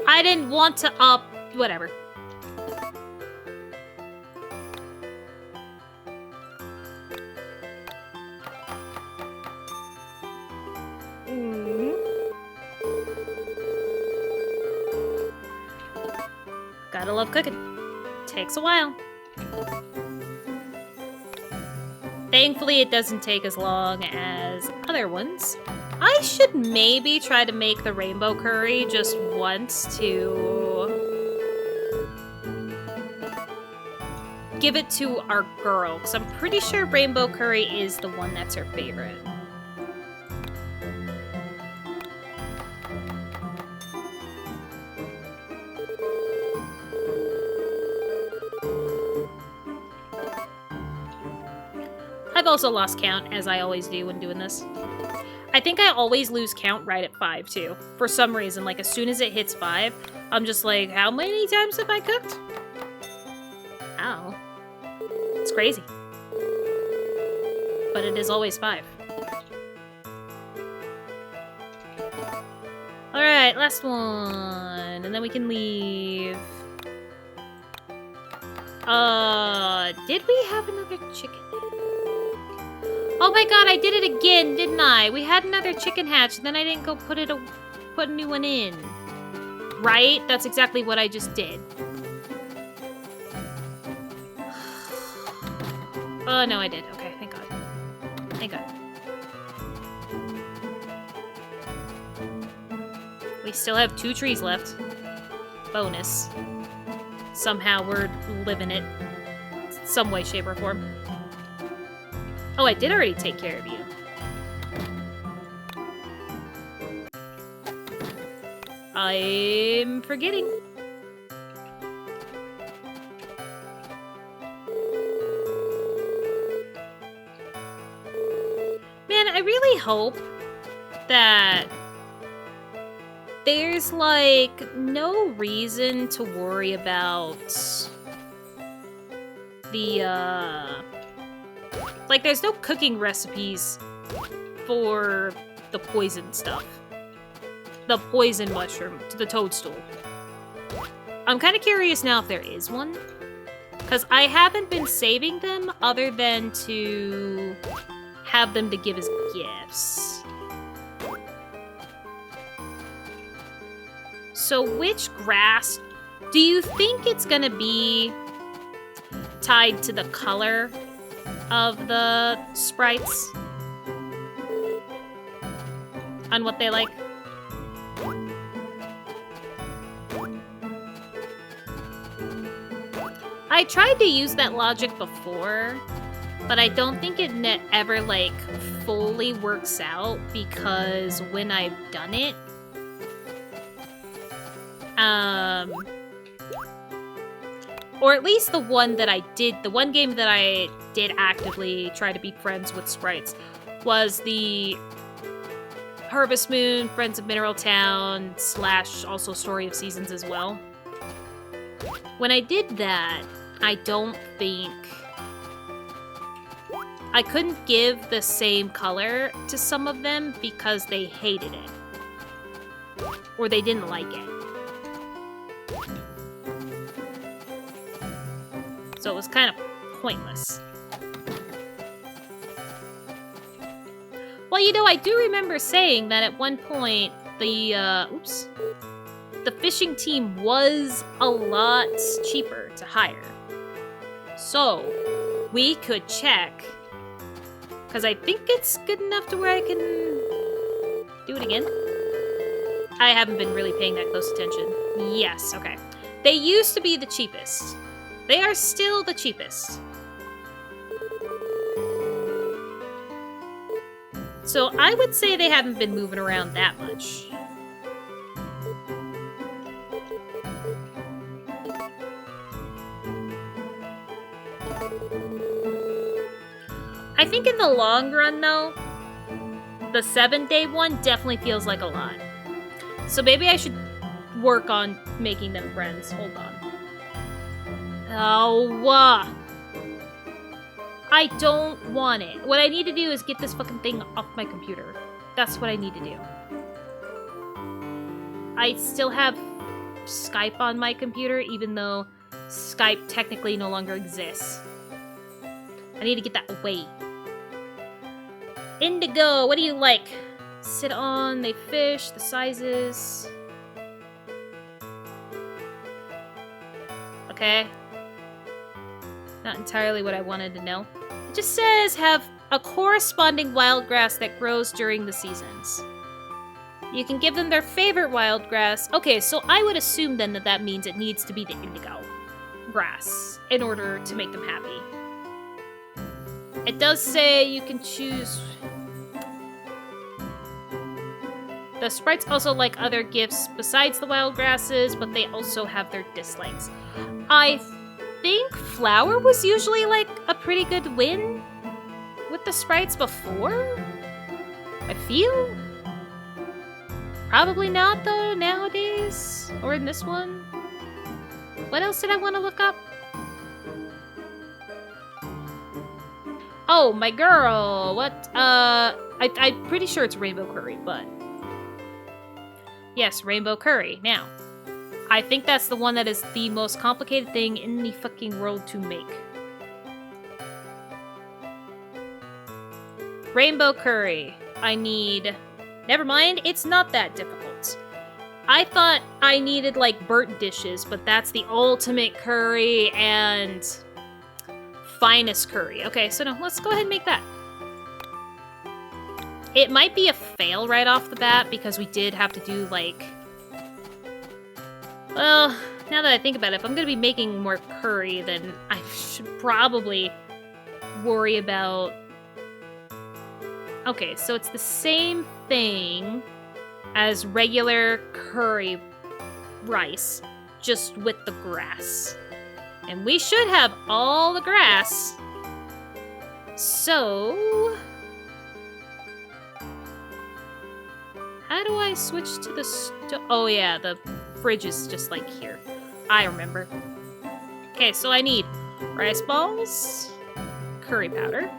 I didn't want to up... whatever. Gotta love cooking. Takes a while. Thankfully, it doesn't take as long as other ones. I should maybe try to make the rainbow curry just once to give it to our girl, because I'm pretty sure rainbow curry is the one that's her favorite. I've also lost count, as I always do when doing this. I think I always lose count right at 5, too. For some reason, like, as soon as it hits 5, I'm just like, how many times have I cooked? Ow. It's crazy. But it is always 5. Alright, last one. And then we can leave. Did we have another chicken? Oh my god, I did it again, didn't I? We had another chicken hatch, and then I didn't go put a new one in. Right? That's exactly what I just did. Oh, no, I did. Okay, thank God. Thank God. We still have 2 trees left. Bonus. Somehow we're living it. Some way, shape, or form. Oh, I did already take care of you. I'm forgetting. Man, I really hope that there's, like, no reason to worry about the, like, there's no cooking recipes for the poison stuff. The poison mushroom, the toadstool. I'm kind of curious now if there is one. Because I haven't been saving them other than to have them to give as gifts. So which grass... do you think it's gonna be tied to the color of the sprites? On what they like? I tried to use that logic before, but I don't think it ever, like, fully works out, because when I've done it, or at least the one game that I did actively try to be friends with sprites was the Harvest Moon, Friends of Mineral Town, / also Story of Seasons as well. When I did that, I don't think... I couldn't give the same color to some of them because they hated it. Or they didn't like it. So it was kind of pointless. Well, you know, I do remember saying that at one point the fishing team was a lot cheaper to hire. So, we could check. Because I think it's good enough to where I can do it again. I haven't been really paying that close attention. Yes, okay. They used to be the cheapest. They are still the cheapest. So I would say they haven't been moving around that much. I think in the long run, though, the 7-day one definitely feels like a lot. So maybe I should work on making them friends. Hold on. Oh, I don't want it. What I need to do is get this fucking thing off my computer. That's what I need to do. I still have Skype on my computer, even though Skype technically no longer exists. I need to get that away. Indigo, what do you like? Sit on, they fish, the sizes. Okay. Not entirely what I wanted to know. It just says have a corresponding wild grass that grows during the seasons. You can give them their favorite wild grass. Okay, so I would assume then that that means it needs to be the indigo grass in order to make them happy. It does say you can choose... The sprites also like other gifts besides the wild grasses, but they also have their dislikes. I think flower was usually like a pretty good win with the sprites before. I feel. Probably not though nowadays, or in this one. What else did I want to look up? Oh, my girl. What? I'm pretty sure it's rainbow curry, but yes, rainbow curry. Now, I think that's the one that is the most complicated thing in the fucking world to make. Rainbow curry. I need... Never mind, it's not that difficult. I thought I needed, like, burnt dishes, but that's the ultimate curry and finest curry. Okay, so no, let's go ahead and make that. It might be a fail right off the bat, because we did have to do, like... Well, now that I think about it, if I'm going to be making more curry, then I should probably worry about... Okay, so it's the same thing as regular curry rice, just with the grass. And we should have all the grass. So... How do I switch to the oh yeah, the fridge is just like here. I remember. Okay, so I need rice balls, curry powder,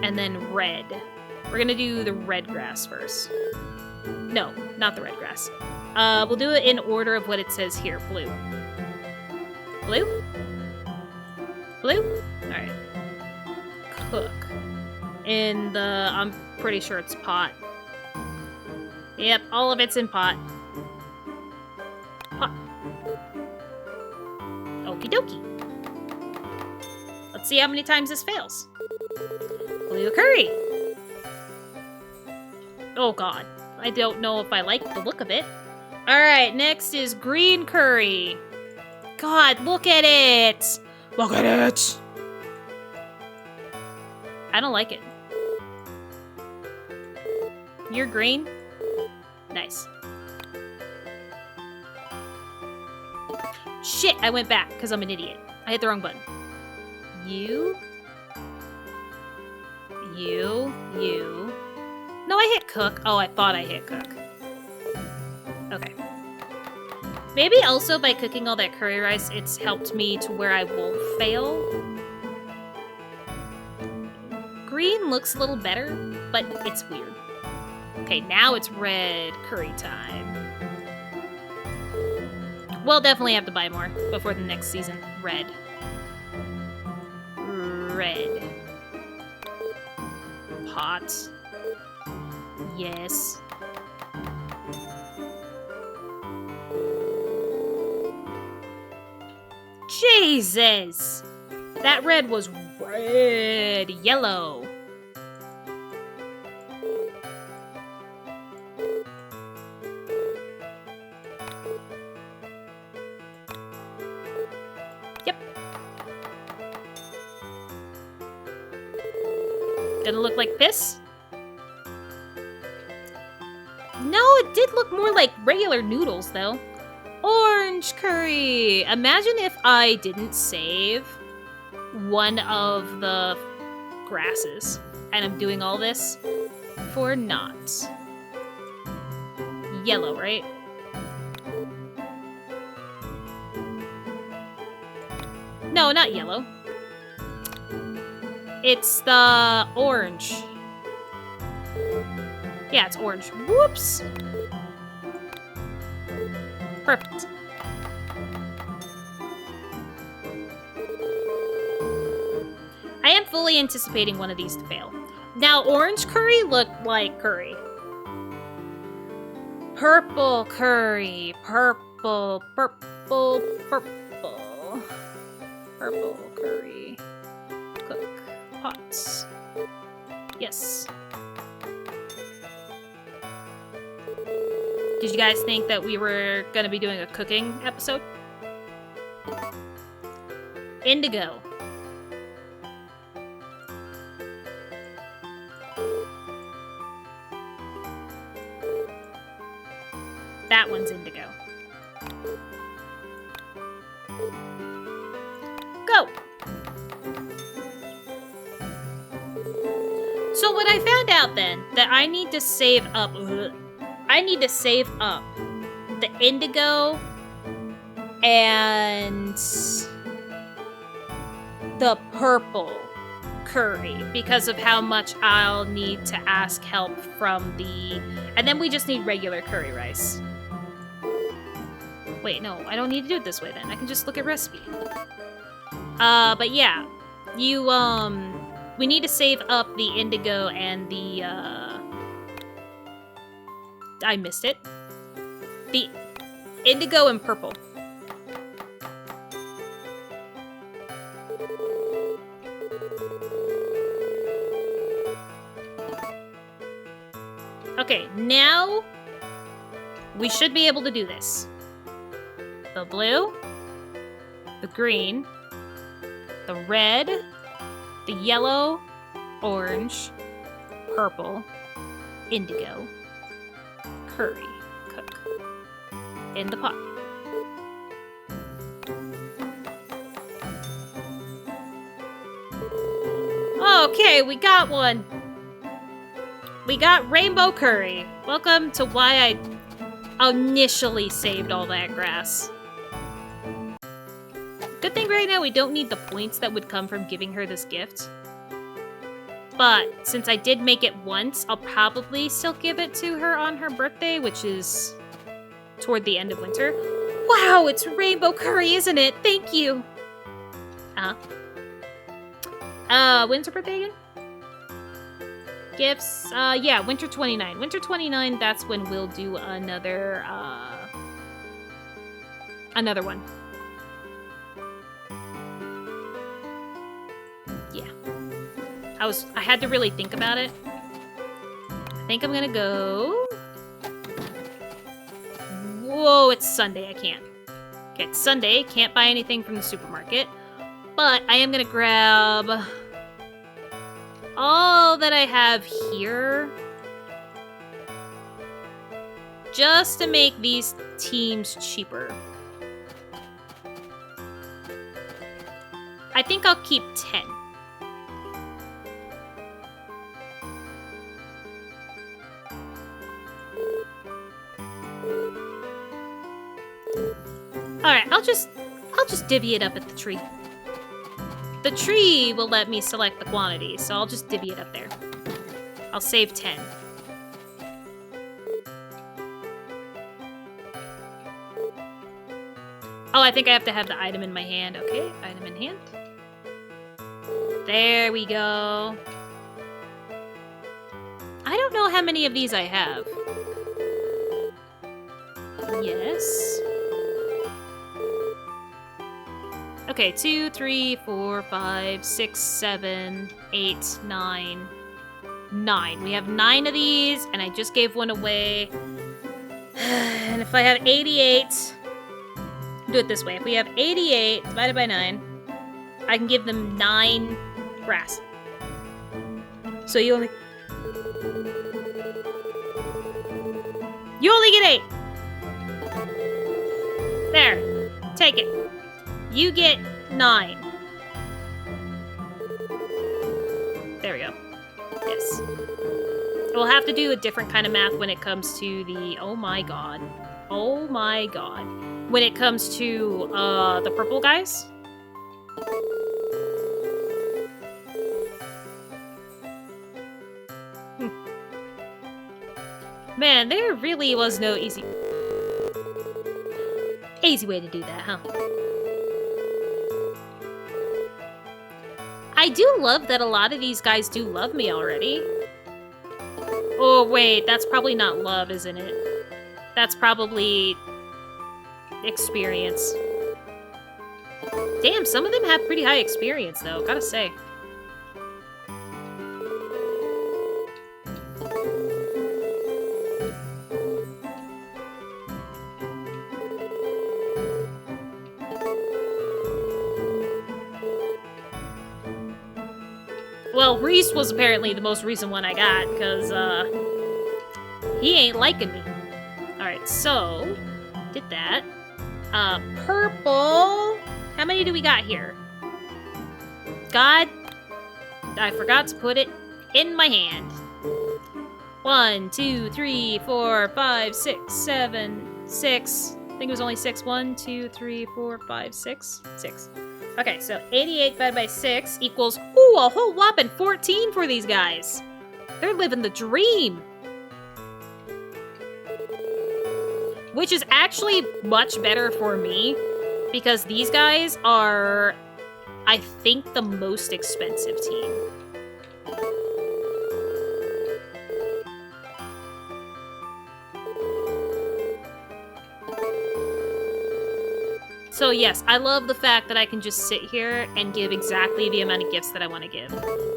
and then red. We're gonna do the red grass first. No, not the red grass. We'll do it in order of what it says here. Blue. Blue? Blue? Alright. Cook. In the, I'm pretty sure it's pot. Yep, all of it's in pot. Pot. Okie dokie. Let's see how many times this fails. Blue curry. Oh god. I don't know if I like the look of it. Alright, next is green curry. God, look at it! Look at it! I don't like it. You're green? Nice. Shit, I went back because I'm an idiot. I hit the wrong button. You. No, I hit cook. Oh, I thought I hit cook. Okay. Maybe also by cooking all that curry rice, it's helped me to where I won't fail. Green looks a little better, but it's weird. Okay, now it's red curry time. We'll definitely have to buy more before the next season. Red. Red. Pot. Yes. Jesus! That red was red. Yellow. Yep. Gonna look like this? No, it did look more like regular noodles, though. Orange curry! Imagine if I didn't save one of the grasses. And I'm doing all this for naught. Yellow, right? No, not yellow. It's the orange. Yeah, it's orange. Whoops! Perfect. I am fully anticipating one of these to fail. Now, orange curry looked like curry. Purple curry. Purple, purple, purple. Purple curry. Cook. Pots. Yes. Did you guys think that we were going to be doing a cooking episode? Indigo. That one's indigo. Go! So what I found out then, that I need to save up... I need to save up the indigo and the purple curry because of how much I'll need to ask help from the... And then we just need regular curry rice. Wait, no, I don't need to do it this way then. I can just look at recipe. But yeah, you, we need to save up the indigo and the, I missed it. The indigo and purple. Okay, now we should be able to do this. The blue, the green, the red, the yellow, orange, purple, indigo, curry, cook, in the pot. Okay, we got one. We got rainbow curry. Welcome to why I initially saved all that grass. Good thing right now we don't need the points that would come from giving her this gift. But since I did make it once, I'll probably still give it to her on her birthday, which is toward the end of winter. Wow, it's rainbow curry, isn't it? Thank you. When's her birthday again? Gifts, yeah, winter 29. Winter 29, that's when we'll do another one. Yeah. I had to really think about it. I think I'm gonna go... Whoa, it's Sunday, I can't. Okay, it's Sunday, can't buy anything from the supermarket. But I am gonna grab... all that I have here, just to make these teams cheaper. I think I'll keep 10. Alright, I'll just divvy it up at the tree. The tree will let me select the quantity, so I'll just divvy it up there. I'll save 10. Oh, I think I have to have the item in my hand. Okay, item in hand. There we go. I I don't know how many of these I have. Yes. Okay, 2, 3, 4, 5, 6, 7, 8, 9. 9. We have 9 of these, and I just gave one away. And if I have 88... do it this way. If we have 88 divided by 9, I can give them 9 brass. So you only... you only get 8! There. Take it. You get 9. There we go. Yes. We'll have to do a different kind of math when it comes to the... oh my god. Oh my god. When it comes to, the purple guys. Man, there really was no easy way to do that, huh? I do love that a lot of these guys do love me already. Oh, wait, that's probably not love, isn't it? That's probably experience. Damn, some of them have pretty high experience, though, gotta say. Well, Reese was apparently the most recent one I got, because, he ain't liking me. Alright, so, did that. Purple. How many do we got here? God, I forgot to put it in my hand. 1, 2, 3, 4, 5, 6, 7, 6. I think it was only 6. 1, 2, 3, 4, 5, 6. 6. Okay, so 88 divided by 6 equals, ooh, a whole whopping 14 for these guys. They're living the dream. Which is actually much better for me, because these guys are, I think, the most expensive team. So yes, I love the fact that I can just sit here and give exactly the amount of gifts that I want to give.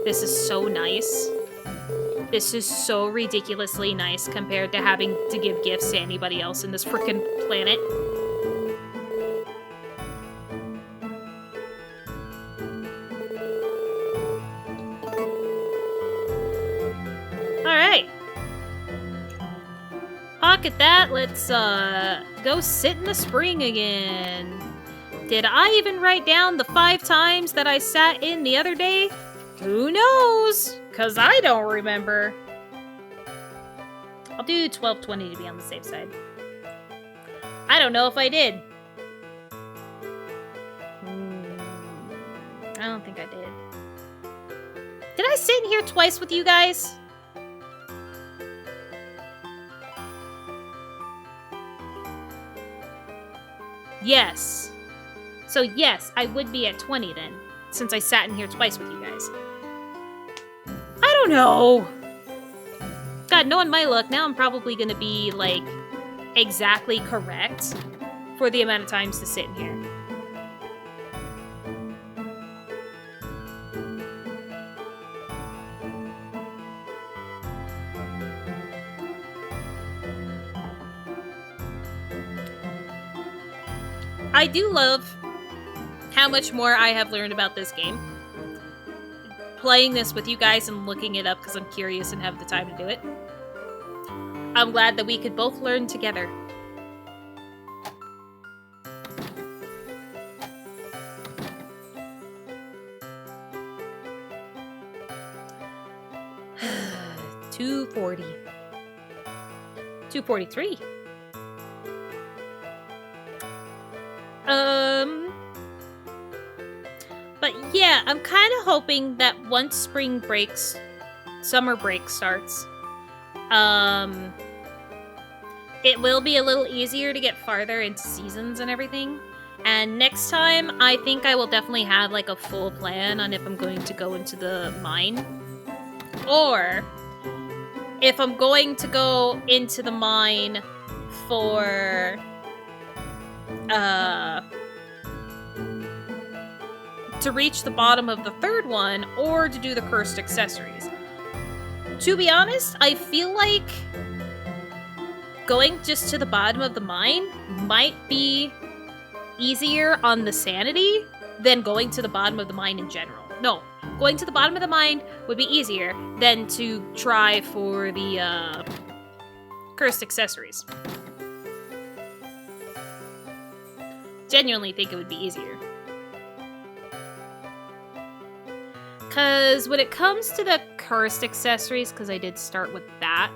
This is so nice. This is so ridiculously nice compared to having to give gifts to anybody else in this frickin' planet. Alright. Pocket that, let's go sit in the spring again. Did I even write down the 5 times that I sat in the other day? Who knows? 'Cause I don't remember. I'll do 12:20 to be on the safe side. I don't know if I did. I don't think I did. Did I sit in here twice with you guys? Yes. So yes, I would be at 20 then, since I sat in here twice with you guys. I don't know. God, knowing my luck, now I'm probably gonna be, like, exactly correct for the amount of times to sit in here. I do love how much more I have learned about this game. Playing this with you guys and looking it up because I'm curious and have the time to do it. I'm glad that we could both learn together. $240. $243. But yeah, I'm kind of hoping that once summer break starts, it will be a little easier to get farther into seasons and everything. And next time, I think I will definitely have, like, a full plan on if I'm going to go into the mine. Or if I'm going to go into the mine for to reach the bottom of the third one, or to do the cursed accessories. To be honest, I feel like going just to the bottom of the mine might be easier on the sanity than going to the bottom of the mine in general. No, going to the bottom of the mine would be easier than to try for the cursed accessories. Genuinely think it would be easier. Because when it comes to the cursed accessories, because I did start with that,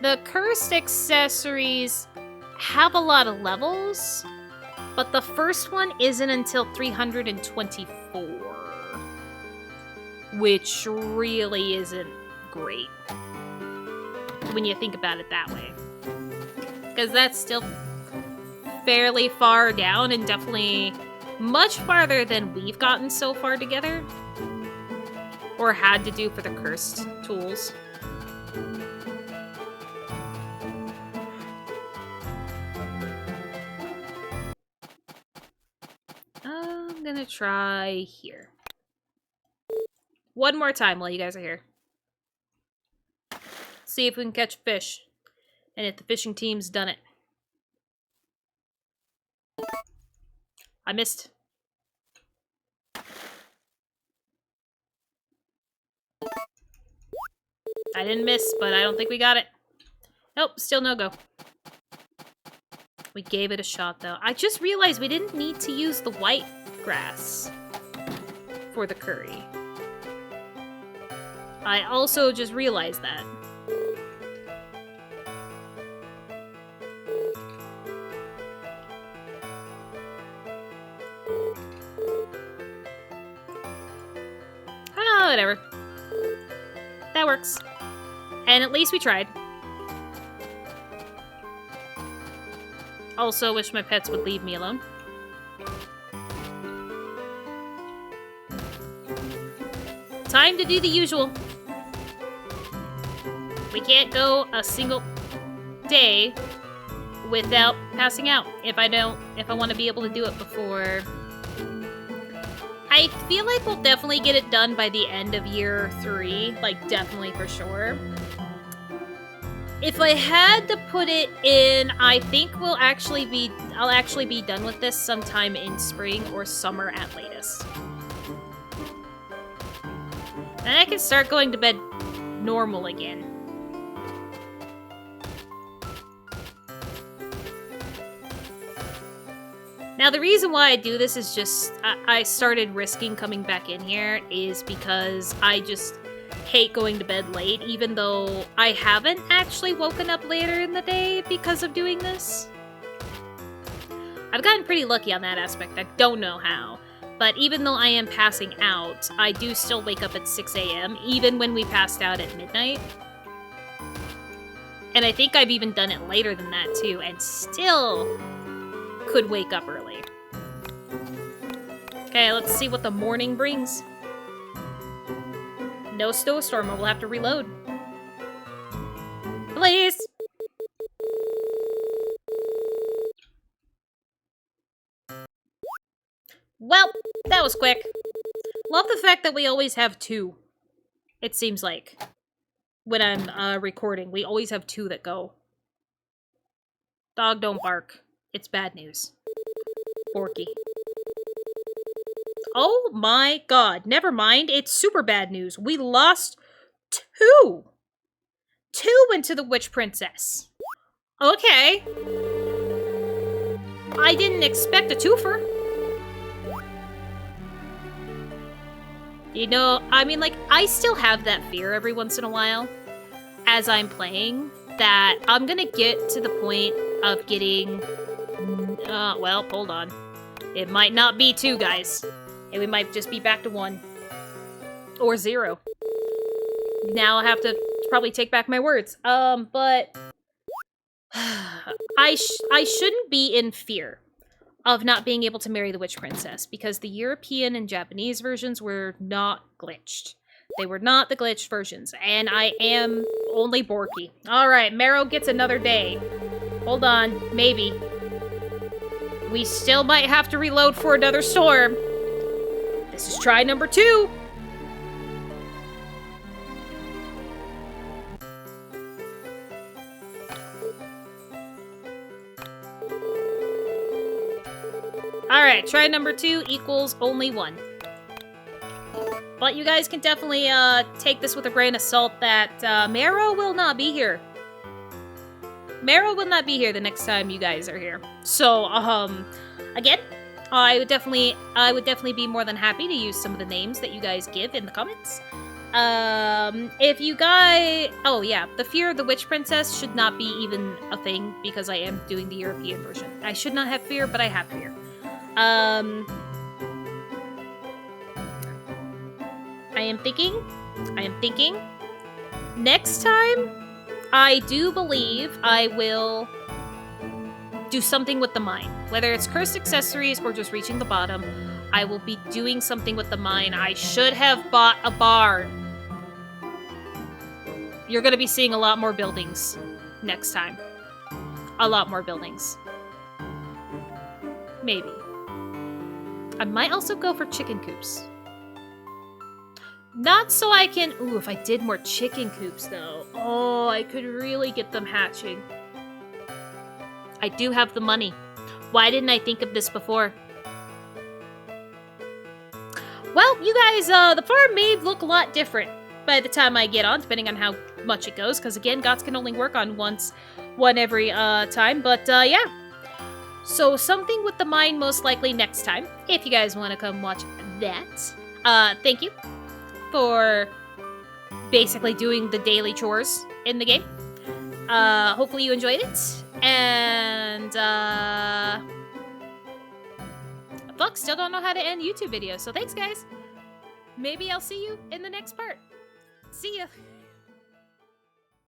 the cursed accessories have a lot of levels, but the first one isn't until 324, which really isn't great when you think about it that way. Because that's still fairly far down and definitely much farther than we've gotten so far together. Or had to do for the cursed tools. I'm gonna try here. One more time while you guys are here. See if we can catch fish. And if the fishing team's done it. I missed. I didn't miss, but I don't think we got it. Nope, still no go. We gave it a shot, though. I just realized we didn't need to use the white grass for the curry. I also just realized that. Oh, whatever. That works. And at least we tried. Also, wish my pets would leave me alone. Time to do the usual. We can't go a single day without passing out if I want to be able to do it before. I feel like we'll definitely get it done by the end of year 3, like definitely for sure. If I had to put it in, I think I'll actually be done with this sometime in spring or summer at latest. And I can start going to bed normal again. Now, the reason why I do this is just, I started risking coming back in here is because I just hate going to bed late, even though I haven't actually woken up later in the day because of doing this. I've gotten pretty lucky on that aspect. I don't know how. But even though I am passing out, I do still wake up at 6 a.m., even when we passed out at midnight. And I think I've even done it later than that, too, and still could wake up early. Okay, let's see what the morning brings. No snowstorm, or we'll have to reload. Please! Well, that was quick. Love the fact that we always have 2. It seems like. When I'm recording, we always have 2 that go. Dog, don't bark. It's bad news. Forky. Oh my god. Never mind. It's super bad news. We lost 2. 2 went to the Witch Princess. Okay. I didn't expect a twofer. You know, I mean, like, I still have that fear every once in a while as I'm playing that I'm gonna get to the point of getting... well, hold on. It might not be 2, guys. And we might just be back to 1. Or 0. Now I'll have to probably take back my words. But... I shouldn't be in fear of not being able to marry the witch princess because the European and Japanese versions were not glitched. They were not the glitched versions, and I am only Borky. All right, Marrow gets another day. Hold on, maybe. We still might have to reload for another storm. This is try number 2. Alright, try number 2 equals only 1. But you guys can definitely take this with a grain of salt that Marrow will not be here. Marrow will not be here the next time you guys are here. So, again, I would definitely be more than happy to use some of the names that you guys give in the comments. If you guys... Oh, yeah. The Fear of the Witch Princess should not be even a thing because I am doing the European version. I should not have fear, but I have fear. I am thinking. Next time, I do believe I will do something with the mine. Whether it's cursed accessories or just reaching the bottom, I will be doing something with the mine. I should have bought a barn. You're gonna be seeing a lot more buildings next time. A lot more buildings. Maybe. I might also go for chicken coops. Not so I can... Ooh, if I did more chicken coops, though. Oh, I could really get them hatching. I do have the money. Why didn't I think of this before? Well, you guys, the farm may look a lot different by the time I get on, depending on how much it goes. Because, again, GOTS can only work on one every time. But, yeah. So, something with the mine most likely next time. If you guys want to come watch that. Thank you for basically doing the daily chores in the game. Hopefully you enjoyed it. And, fuck, still don't know how to end YouTube videos. So thanks, guys. Maybe I'll see you in the next part. See ya.